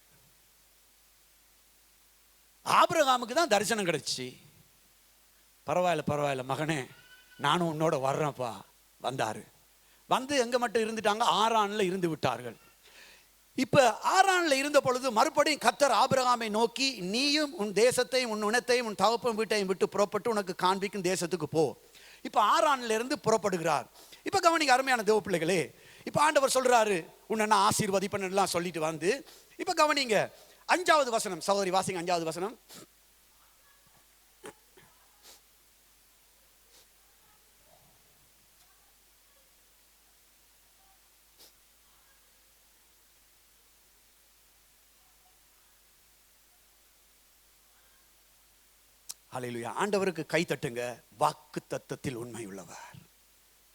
Speaker 1: ஆபிரகாமுக்கு தான் தரிசனம் கிடைச்சி, பரவாயில்ல பரவாயில்ல மகனே, நானும் உன்னோட வர்றேன்ப்பா. வந்தாரு. வந்து எங்க மட்டும் இருந்துட்டாங்க? ஆரான்ல இருந்து விட்டார்கள். இப்ப ஆரான்ல இருந்த பொழுது மறுபடியும் கர்த்தர் ஆபிரகாமை நோக்கி, நீயும் உன் தேசத்தையும் உன் இனத்தையும் உன் தகப்பன் வீட்டையும் விட்டு புறப்பட்டு உனக்கு காண்பிக்கும் தேசத்துக்கு போ. இப்ப ஆரான்ல இருந்து புறப்படுகிறார். இப்ப கவனிங்க அருமையான தேவ பிள்ளைகளே, இப்ப ஆண்டவர் சொல்றாரு, உன்னை நான் ஆசீர்வதிப்பேன் எல்லாம் சொல்லிட்டு வந்து, இப்ப கவனிங்க 5வது வசனம். சகோதரி வாசிங்க 5வது வசனம். ஹல்லேலூயா. ஆண்டவருக்கு கை தட்டுங்க. வாக்கு தத்தத்தில் உண்மை உள்ளவர்.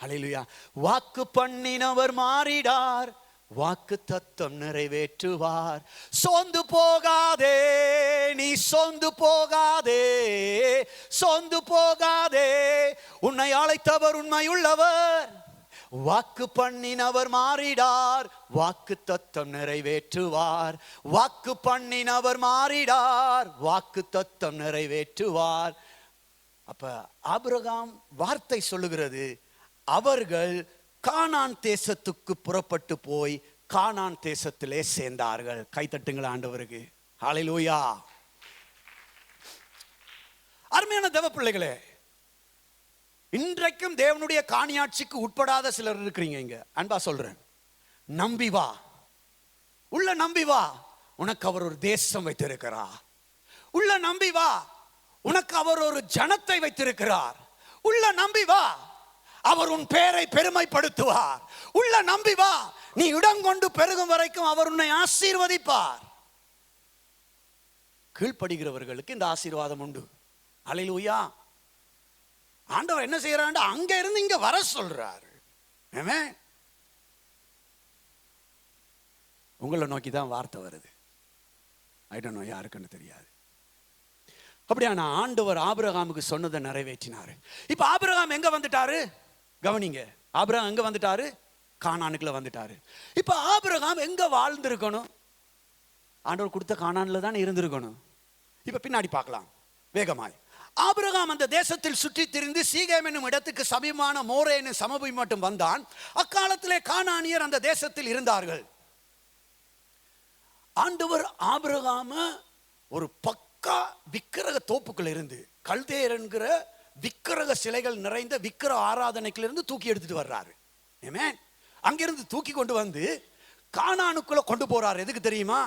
Speaker 1: ஹல்லேலூயா. வாக்கு பண்ணினவர் மாறிடார், வாக்கு தத்தம் நிறைவேற்றுவார். சோர்ந்து போகாதே, நீ சோர்ந்து போகாதே, சோர்ந்து போகாதே, உன்னை அழைத்தவர் உண்மை உள்ளவர். வாக்கு பண்ணினவர் மாறிடார், வாக்கு தத்தம் நிறைவேற்றுவார். வாக்கு பண்ணினவர் மாறிடார், வாக்கு தத்தம் நிறைவேற்றுவார். அப்ப ஆபிரகாம் வார்த்தை சொல்லுகிறது, அவர்கள் கானான் தேசத்துக்கு புறப்பட்டு போய் கானான் தேசத்திலே சேர்ந்தார்கள். கைத்தட்டுங்கள் ஆண்டவருக்கு. ஹல்லேலூயா. அருமையான தேவ பிள்ளைகளே, இன்றைக்கும் தேவனுடைய காணியாட்சிக்கு உட்படாத சிலர் இருக்கிறீங்க இங்க. அன்பா சொல்றேன், நம்பி வா, உள்ள நம்பி வா, உனக்கு அவர் ஒரு தேசம் வைத்திருக்கிறார். உள்ள நம்பி வா, உனக்கு அவர் ஒரு ஜனத்தை வைத்திருக்கிறார். உள்ள நம்பி வா, அவர் உன் பெயரை பெருமைப்படுத்துவார். உள்ள நம்பி வா, நீ இடம் கொண்டு பெருகும் வரைக்கும் அவர் உன்னை ஆசீர்வதிப்பார். கீழ்ப்படுகிறவர்களுக்கு இந்த ஆசீர்வாதம் உண்டு. அல்லேலூயா. ஆண்டவர் என்ன செய்யறாரு? அங்க இருந்து இங்க வர சொல்றாரு. உங்களை நோக்கி தான் வார்த்தை வருது. ஐ டோன்ட் நோ, யாருக்குன்னு தெரியாது. அப்படியான ஆண்டவர் ஆபிரகாமுக்கு சொன்னதை நிறைவேற்றினாரு. இப்ப ஆபிரகாம் எங்க வந்துட்டாரு? கவனிங்க, ஆபிரகாம் எங்க வந்துட்டாரு? கானானுக்குள்ள வந்துட்டாரு. இப்ப ஆபிரகாம் எங்க வாழ்ந்திருக்கணும்? ஆண்டவர் கொடுத்த கானான்ல தான் இருந்திருக்கணும். இப்ப பின்னாடி பார்க்கலாம் வேகமாய். ஆபிரகாம் அந்த தேசத்தில் சுற்றி திரிந்து சீகேம் என்னும் இடத்துக்கு சமீபமான மோரே என்னும் சமபூமி மட்டும் வந்தான். அக்காலத்திலே கானானியர் அந்த தேசத்தில் இருந்தார்கள். ஆண்டவர் ஆபிரகாம ஒரு பக்கா விக்கிரக தோப்புக்குள்ள இருந்து, கல்தேயர் என்கிற விக்கிரக சிலைகள் நிறைந்த விக்கிரக ஆராதனைக்குள்ள இருந்து தூக்கி எடுத்துட்டு வர்றாரு. ஆமென். அங்கிருந்து தூக்கி கொண்டு வந்து கானானுக்குள்ள கொண்டு போறாரு. எதுக்கு தெரியுமா?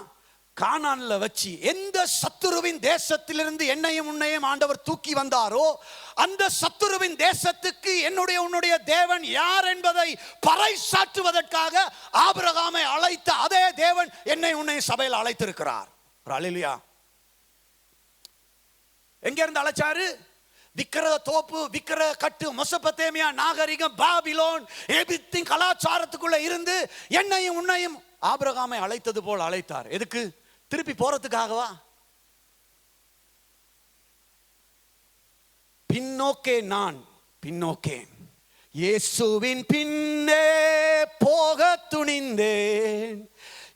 Speaker 1: கானான்ல வச்சு எந்த சத்துருவின் தேசத்திலிருந்து என்னையும் உன்னையும் ஆண்டவர் தூக்கி வந்தாரோ அந்த சத்துருவின் தேசத்துக்கு என்னுடைய உன்னுடைய தேவன் யார் என்பதை பறைசாற்றுவதற்காக ஆபிரகாமை அழைத்த அதே தேவன் என்னை உன்னை சபையில் அழைத்திருக்கிறார். அல்லேலூயா. எங்க இருந்து அழைச்சாரு? விக்கிரக தோப்பு, விக்கிரக கட்டு, மெசொப்பொத்தேமியா நாகரிகம், பாபிலோன், எகிப்தின் கலாச்சாரத்துக்குள்ள இருந்து என்னையும் உன்னையும் ஆபிரகாமை அழைத்தது போல் அழைத்தார். எதுக்கு? திருப்பி போறதுக்காகவா? பின்னோக்கே நான் பின்னோக்கேன், இயேசுவின் பின்னே போக துணிந்தேன்,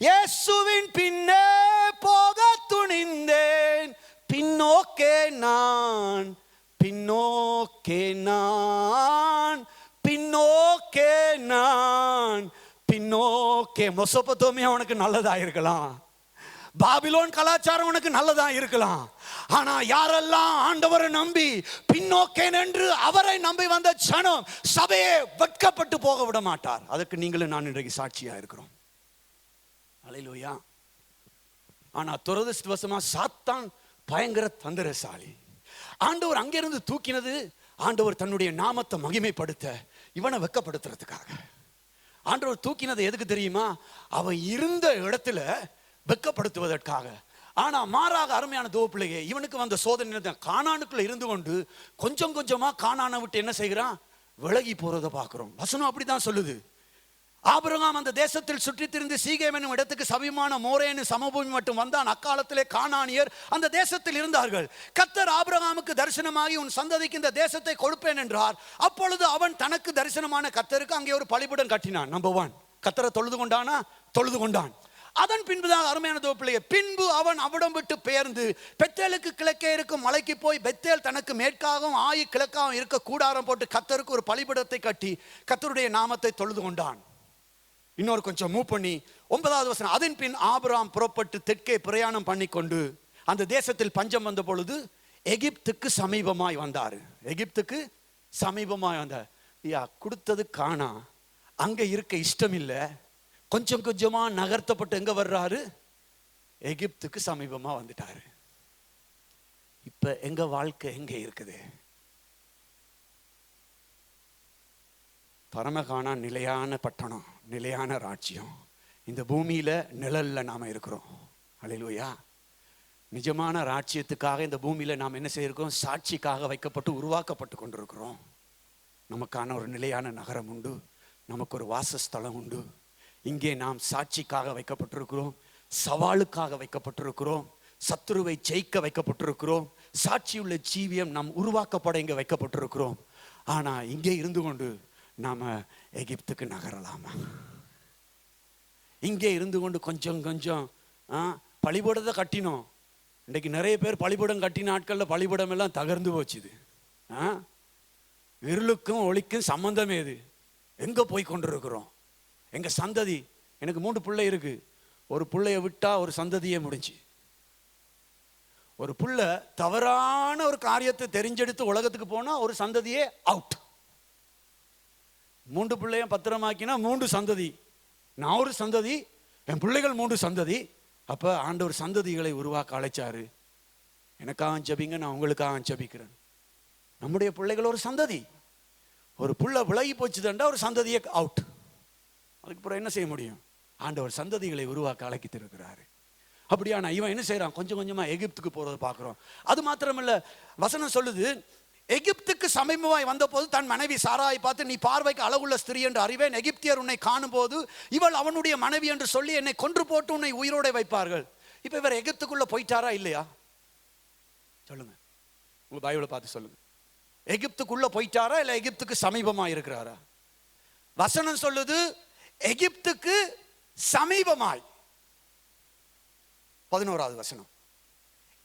Speaker 1: இயேசுவின் பின்னே போக துணிந்தேன், பின்னோக்கே நான் பின்னோக்கே நான் பின்னோக்கே நான் பின்னோக்கே. மெசொப்பொத்தேமியா உனக்கு நல்லதா இருக்கலாம், பாபிலோன் கலாச்சாரம் உனக்கு நல்லதா இருக்கலாம். ஆனா யாரெல்லாம் ஆண்டவரை நம்பி பின்னோக்கேன் என்று அவரை நம்பி வந்த ஜனம் சபையை வெட்கப்பட்டு போக விட மாட்டார். அதற்கு நீங்களும் நான் இன்றைக்கு சாட்சியா இருக்கிறோம். அல்லேலூயா. ஆனா துரதிர்ஷ்டவசமா சாத்தான் பயங்கர தந்திரசாலி. ஆண்டவர் அங்கிருந்து தூக்கினது ஆண்டவர் தன்னுடைய நாமத்தை மகிமைப்படுத்த, இவனை வெட்கப்படுத்துறதுக்காக. ஆண்டவர் தூக்கினது எதுக்கு தெரியுமா? அவன் இருந்த இடத்துல வெட்கப்படுத்துவதற்காக. ஆனா மாறாக அருமையான தேவப்பிள்ளையே, இவனுக்கு வந்த சோதனை கானானுக்குள்ள இருந்து கொண்டு கொஞ்சம் கொஞ்சமா கானானை விட்டு என்ன செய்கிறான்? விலகி போறதை பார்க்கிறோம். வசனம் அப்படிதான் சொல்லுது. ஆபிரகாம் அந்த தேசத்தில் சுற்றி திரிந்து சீகேம் என்னும் இடத்துக்கு சமீபமான மோரே என்னும் சமபூமி மட்டும் வந்தான். அக்காலத்திலே கானானியர் அந்த தேசத்தில் இருந்தார்கள். கர்த்தர் ஆபிரகாமுக்கு தரிசனமாகி உன் சந்ததிக்கு இந்த தேசத்தை கொடுப்பேன் என்றார். அப்பொழுது அவன் தனக்கு தரிசனமான கர்த்தருக்கு அங்கே ஒரு பலிபீடம் கட்டினான். நம்பர் 1, கர்த்தரை தொழுது கொண்டானா? தொழுது கொண்டான். அதன் பின்புதான் அருமையான தோப்பிள்ளையே, பின்பு அவன் அவிடம் விட்டு பெயர்ந்து பெத்தேலுக்கு கிழக்கே இருக்கும் மலைக்கு போய் பெத்தேல் தனக்கு மேற்காகவும் ஆயி கிழக்காகவும் இருக்க கூடாரம் போட்டு கர்த்தருக்கு ஒரு பலிபீடத்தை கட்டி கர்த்தருடைய நாமத்தை தொழுது கொண்டான். இன்னொரு கொஞ்சம் மூவ் பண்ணி 9வது வசனம், அதன் பின் ஆபிரகாம் புறப்பட்டு தெற்கே பிரயாணம் பண்ணி கொண்டு அந்த தேசத்தில் பஞ்சம் வந்த பொழுது எகிப்துக்கு சமீபமாய் வந்தார். எகிப்துக்கு சமீபமாய் வந்தார். கொடுத்தது காணா, அங்க இருக்க இஷ்டம் இல்லை, கொஞ்சம் கொஞ்சமா நகர்த்தப்பட்டு எங்க வர்றாரு? எகிப்துக்கு சமீபமா வந்துட்டாரு. இப்ப எங்க வாழ்க்கை எங்க இருக்குது? பரமகானா நிலையான பட்டணம், நிலையான ராஜ்யம். இந்த பூமியில நிழல்ல நாம இருக்கிறோம். அல்லேலூயா. நிஜமான ராஜ்யத்துக்காக இந்த பூமியில நாம் என்ன செய்யிருக்கோம்? சாட்சிக்காக வைக்கப்பட்டு உருவாக்கப்பட்டு கொண்டிருக்கிறோம். நமக்கான ஒரு நிலையான நகரம் உண்டு, நமக்கு ஒரு வாசஸ்தலம் உண்டு. இங்கே நாம் சாட்சிக்காக வைக்கப்பட்டிருக்கிறோம், சவாலுக்காக வைக்கப்பட்டிருக்கிறோம், சத்துருவை ஜெயிக்க வைக்கப்பட்டிருக்கிறோம். சாட்சியுள்ள ஜீவியம் நாம் உருவாக்கப்பட இங்கே வைக்கப்பட்டிருக்கிறோம். ஆனா இங்கே இருந்து கொண்டு நாம எகிப்துக்கு நகரலாமா? இங்கே இருந்து கொண்டு கொஞ்சம் கொஞ்சம் பலிபீடத்தை கட்டினோம். இன்றைக்கு நிறைய பேர் பலிபீடம் கட்டின நாட்களில் பலிபீடம் எல்லாம் தகர்ந்து போச்சுது. இருளுக்கும் ஒளிக்கும் சம்பந்தமே இது. எங்க போய் கொண்டிருக்கிறோம்? எங்க சந்ததி, எனக்கு 3 பிள்ளை இருக்கு. ஒரு பிள்ளைய விட்டா ஒரு சந்ததியே முடிஞ்சு. ஒரு பிள்ளை தவறான ஒரு காரியத்தை தெரிஞ்செடுத்து உலகத்துக்கு போனா ஒரு சந்ததியே அவுட். 3 பிள்ளையும் பத்திரமாக்கினா 3 சந்ததி. நான் ஒரு சந்ததி, என் பிள்ளைகள் 3 சந்ததி. அப்ப ஆண்டவர் சந்ததிகளை உருவாக்க அழைச்சாரு. எனக்காக ஜபிங்க, நான் உங்களுக்காக ஜபிக்கிறேன். நம்முடைய பிள்ளைகள் ஒரு சந்ததி. ஒரு புள்ள விலகி போச்சுதண்டா ஒரு சந்ததியை அவுட். அதுக்கு பிறகு என்ன செய்ய முடியும்? ஆண்டவர் சந்ததிகளை உருவாக்க அழைத்திருக்கிறாரு. அப்படியா இவன் என்ன செய்யறான்? கொஞ்சம் கொஞ்சமா எகிப்துக்கு போறதை பார்க்கிறோம். அது மாத்திரமல்ல, வசனம் சொல்லுது, எகிப்துக்கு சமீபமாய் வந்த போது தன் மனைவி சாராயை பார்த்து, நீ பார்வைக்கு அழகுள்ள ஸ்திரீ என்று அறிவேன், எகிப்தியர் உன்னை காணும் போது இவள் அவனுடைய மனைவி என்று சொல்லி என்னை கொன்று போட்டு உன்னை உயிரோட வைப்பார்கள். இப்ப இவர் எகிப்துக்குள்ள போயிட்டாரா இல்லையா? சொல்லுங்க, உங்க பைபிளை பார்த்து சொல்லுங்க. எகிப்துக்குள்ள போயிட்டாரா இல்ல எகிப்துக்கு சமீபமா இருக்கிறாரா? வசனம் சொல்லுது எகிப்துக்கு சமீபமாய். 11வது வசனம்,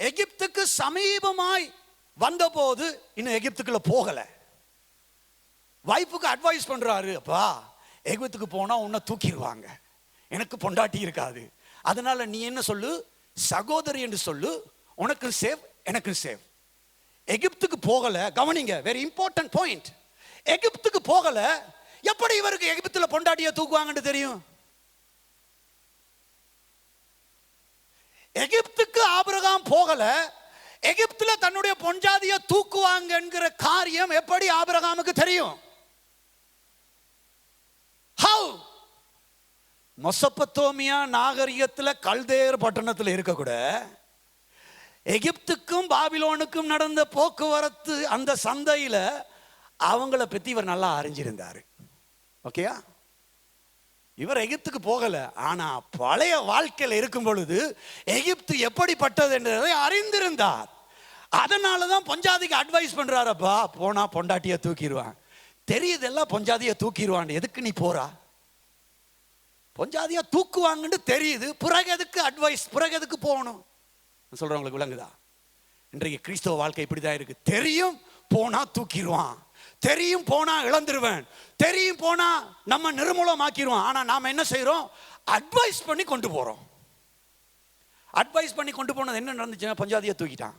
Speaker 1: எகிப்துக்கு சமீபமாய் வந்தபோது இன்னும் எகிப்துக்குள்ள போகல. வைஃபுக்கு அட்வைஸ் பண்றாரு, அப்பா எகிப்துக்கு போனா உன்னை தூக்கிடுவாங்க, எனக்கு பொண்டாட்டி இருக்காது, அதனால நீ என்ன சொல்லு, சகோதரி என்று சொல்லு, உனக்கு சேவ் எனக்கு சேவ். எகிப்துக்கு போகல. கவனிங்க, வெரி இம்பார்ட்டன்ட் பாயிண்ட். எகிப்துக்கு போகல. எப்படி இவருக்கு எகிப்துல பொண்டாட்டியை தூக்குவாங்கன்னு தெரியும்? எகிப்துக்கு ஆபிரகாம் போகல. எகிப்துல தன்னுடைய பொஞ்சாதியை தூக்குவாங்க என்கிற காரியம் எப்படி ஆபிரகாமுக்கு தெரியும்? How? மெசொப்பொத்தேமியா நாகரிகத்துல கல்தேர் பட்டணத்தில் இருக்க கூட எகிப்துக்கும் பாபிலோனுக்கும் நடந்த போக்குவரத்து அந்த சந்தையில அவங்கள பத்தி இவர் நல்லா அறிஞ்சிருந்தாரு. ஓகேயா? இவர் எகிப்துக்கு போகல, ஆனா பழைய வாழ்க்கையில் இருக்கும் பொழுது எகிப்து எப்படிப்பட்டது என்றதை அறிந்திருந்தார். அதனாலதான் பொஞ்சாதிக்கு அட்வைஸ் பண்றாரப்பா, போனா பொண்டாட்டிய தூக்கிடுவான், தெரியுதெல்லாம் பொஞ்சாதிய தூக்கிடுவான், எதுக்கு நீ போறா? பொஞ்சாதியா தூக்குவாங்கன்னு தெரியுது, பிறகு எதுக்கு அட்வைஸ், பிறகு எதுக்கு போகணும்? சொல்றவங்களுக்கு விளங்குதா? இன்றைக்கு கிறிஸ்தவ வாழ்க்கை இப்படிதான் இருக்கு. தெரியும் போனா தூக்கிடுவான், தெரியும் போனா இழந்துருவேன், தெரியும் போனா நம்ம நிர்மூலமாக்கிடுவோம். ஆனா நாம என்ன செய்யறோம்? அட்வைஸ் பண்ணி கொண்டு போறோம். அட்வைஸ் பண்ணி கொண்டு போனது என்ன நடந்துச்சுன்னா, பஞ்சாதியை தூக்கிட்டான்.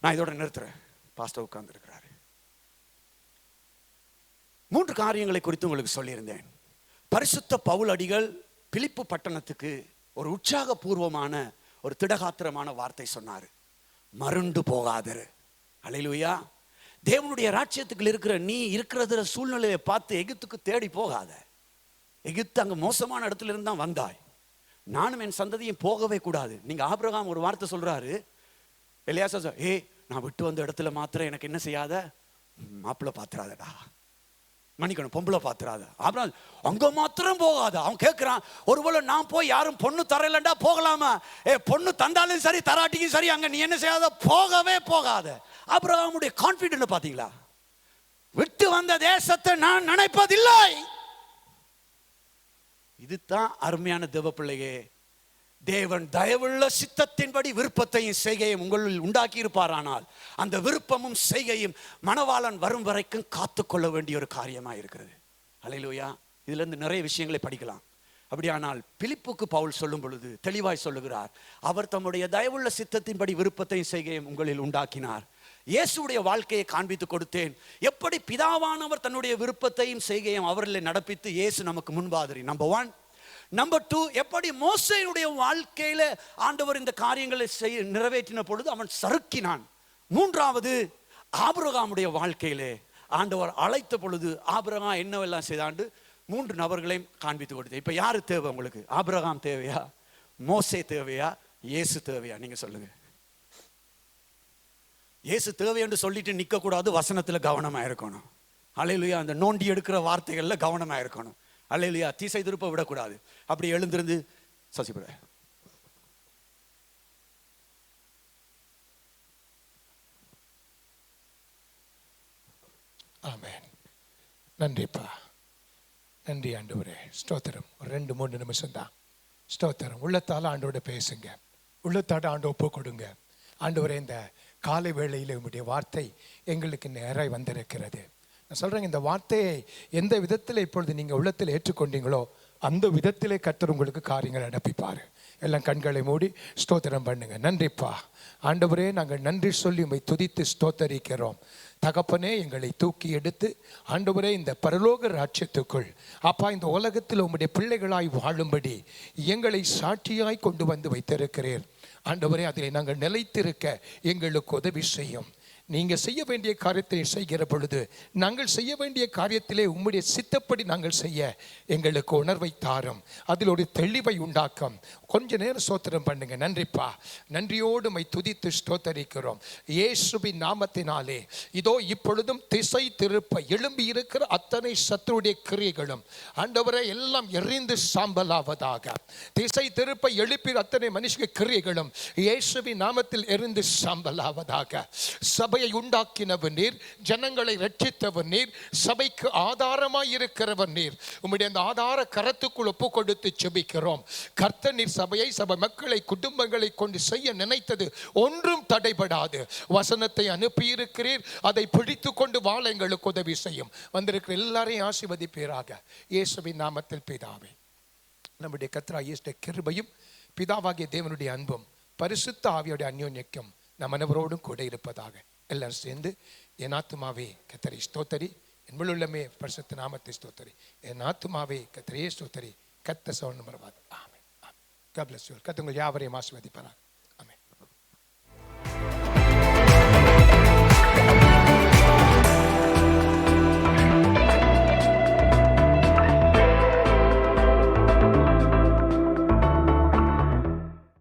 Speaker 1: நான் இதோட நிறுத்துறேன். பாஸ்டர் உட்கார்ந்து இருக்கிறாரு. 3 காரியங்களை குறித்து உங்களுக்கு சொல்லியிருந்தேன். பரிசுத்த பவுல் அடிகள் பிலிப்பு பட்டணத்துக்கு ஒரு உற்சாகபூர்வமான ஒரு திடகாத்திரமான வார்த்தை சொன்னாரு. மருண்டு போகாதரு. அல்லேலூயா. தேவனுடைய ராஜ்யத்துக்குள்ள இருக்கிற நீ இருக்கிற சூழ்நிலையை பார்த்து எகிப்துக்கு தேடி போகாத. எகிப்து அங்க மோசமான இடத்துல இருந்து தான் வந்தாய். நானும் என் சந்ததியும் போகவே கூடாது. நீங்க ஆபிரகாம் ஒரு வார்த்தை சொல்றாரு, எலியாசா, நான் விட்டு வந்த இடத்துல மாத்திரம் எனக்கு என்ன செய்யாத, மாப்பிள்ளை பாத்துறாதடா, மன்னிக்கணும், பொம்பளை பாத்துறாத. அப்புறம் அங்க மாத்திரம் போகாத. அவன் கேட்கிறான், ஒருவேளை நான் போய் யாரும் பொண்ணு தரலண்டா போகலாமா? பொண்ணு தந்தாலும் சரி தராட்டிக்கும் சரி, அங்க நீ என்ன செய்யாத, போகவே போகாத. ஆபிரகாமுடைய கான்ஃபிடன்ட் பாத்தீங்களா? விட்டு வந்த தேசத்தை நான் நினைப்பதில்லை. இதுதான் அருமையான தேவ பிள்ளையே. தேவன் தயவுள்ள சித்தத்தின்படி விருப்பத்தையும் செய்கையும் உங்களில் உண்டாக்கி இருப்பாரானால் அந்த விருப்பமும் செய்கையும் மணவாளன் வரும் வரைக்கும் காத்துக்கொள்ள வேண்டிய ஒரு காரியமாக இருக்கிறது. அல்லேலூயா. இதுல இருந்து நிறைய விஷயங்களை படிக்கலாம். அப்படியானால் பிலிப்புக்கு பவுல் சொல்லும் பொழுது தெளிவாய் சொல்லுகிறார், அவர் தம்முடைய தயவுள்ள சித்தத்தின்படி விருப்பத்தையும் செய்கையும் உங்களில் உண்டாக்கினார். இயேசுடைய வாழ்க்கையை காண்பித்து கொடுத்தேன். எப்படி பிதாவானவர் தன்னுடைய விருப்பத்தையும் செய்கையும் அவரில் நடப்பித்து இயேசு நமக்கு முன்பாதிரி. நம்பர் 1. நம்பர் 2, எப்படி மோசேயுடைய வாழ்க்கையில ஆண்டவர் இந்த காரியங்களை நிறைவேற்றின பொழுது அவன் சறுக்கினான். 3வது, ஆபிரகாமுடைய வாழ்க்கையிலே ஆண்டவர் அழைத்த பொழுது ஆபிரகாம் என்னவெல்லாம் செய்தாண்டு 3 நபர்களையும் காண்பித்து கொடுத்தேன். இப்ப யாரு தேவை உங்களுக்கு? ஆபிரகாம் தேவையா, மோசே தேவையா, இயேசு தேவையா? நீங்க சொல்லுங்க. இயேசு தேவை என்று சொல்லிட்டு நிக்க கூடாது, வசனத்துல கவனமா இருக்கணும். அல்லேலூயா. அந்த நோண்டி எடுக்கிற வார்த்தைகள்ல கவனமா இருக்கணும். அல்லேலூயா. திசை திருப்ப விடக்கூடாது. அப்படி எழுந்திருந்து சசிபுர.
Speaker 2: ஆமென். நன்றிப்பா, நன்றி ஆண்டவரே. ஸ்தோத்திரம். ஒரு 2-3 நிமிஷம் தான். ஸ்தோத்திரம். உள்ளத்தால ஆண்டோட பேசுங்க, உள்ளத்தாட ஆண்டு ஒப்பு கொடுங்க. ஆண்டவரே, இந்த காலை வேளையில் உங்களுடைய வார்த்தை எங்களுக்கு நேராய் வந்திருக்கிறது. நான் சொல்றேங்க, இந்த வார்த்தையை எந்த விதத்தில் இப்பொழுது நீங்கள் உள்ளத்தில் ஏற்றுக்கொண்டீங்களோ அந்த விதத்திலே கர்த்தர் உங்களுக்கு காரியங்கள் நடப்பிப்பார். எல்லாம் கண்களை மூடி ஸ்தோத்திரம் பண்ணுங்க. நன்றிப்பா ஆண்டவரே, நாங்கள் நன்றி சொல்லி உம்மை துதித்து ஸ்தோத்தரிக்கிறோம். தகப்பனே, எங்களை தூக்கி எடுத்து ஆண்டவரே இந்த பரலோக ராஜ்யத்துக்குள் அப்பா இந்த உலகத்தில் உம்முடைய பிள்ளைகளாய் வாழும்படி எங்களை சாட்சியாய் கொண்டு வந்து வைத்திருக்கிறீர். ஆண்டவரே, அதிலே நாங்கள் நிலைத்திருக்க எங்களுக்கு உதவி செய்யும். நீங்கள் செய்ய வேண்டிய காரியத்தை செய்கிற பொழுது நாங்கள் செய்ய வேண்டிய காரியத்திலே உம்முடைய சித்தப்படி நாங்கள் செய்ய எங்களுக்கு உணர்வை தாரும், அதில் ஒரு தெளிவை உண்டாக்கும். கொஞ்ச நேரம் ஸ்தோத்திரம் பண்ணுங்க. நன்றிப்பா, நன்றியோடு மை துதித்து ஸ்தோத்தரிக்கிறோம் இயேசுவின் நாமத்தினாலே. இதோ இப்பொழுதும் திசை திருப்ப எழும்பி இருக்கிற அத்தனை சத்துருடைய கிரியைகளும் ஆண்டவரை எல்லாம் எரிந்து சாம்பலாவதாக. திசை திருப்ப எழுப்பி அத்தனை மனுஷ கிரியைகளும் இயேசுவின் நாமத்தில் எரிந்து சாம்பலாவதாக. சபையை உண்டாக்கினவர் நீர், ஜனங்களை ரட்சித்தவர் நீர், சபைக்கு ஆதாரமாய் இருக்கிறவர் நீர். உம்முடைய அந்த ஆதார கரத்துக்குள் ஒப்பு கொடுத்து ஜெபிக்கிறோம். கர்த்தர் நீர் சபையை, சபை மக்களை, குடும்பங்களை கொண்டு செய்ய நினைத்தது ஒன்றும் தடைபடாது. வசனத்தை அனுப்பி இருக்கிறீர், அதை பிடித்து கொண்டு வாழ எங்களுக்கு உதவி செய்யும். வந்திருக்கிற எல்லாரையும் ஆசீர்வதிப்பீராக இயேசுவின் நாமத்தில் பிதாவே. நம்முடைய கர்த்தராகிய இயேசுவின் கிருபையும் பிதாவாகிய தேவனுடைய அன்பும் பரிசுத்த ஆவியோட அந்யோன்யம் நம் அனைவரோடும் கூட இருப்பதாக. எல்லாரும் சேர்ந்து என் ஆத்துமாவே கர்த்தரை ஸ்தோத்தரி, என் உள்ளமே பரிசுத்த நாமத்தை ஸ்தோத்தரி, என் ஆத்துமாவே கர்த்தரையே ஸ்தோத்தரி, கர்த்தர் சவுண்ட் மறவாது. ஆமென். God bless you. கர்த்தர் உங்கள் யாவரையும் ஆசீர்வதிப்பாராக.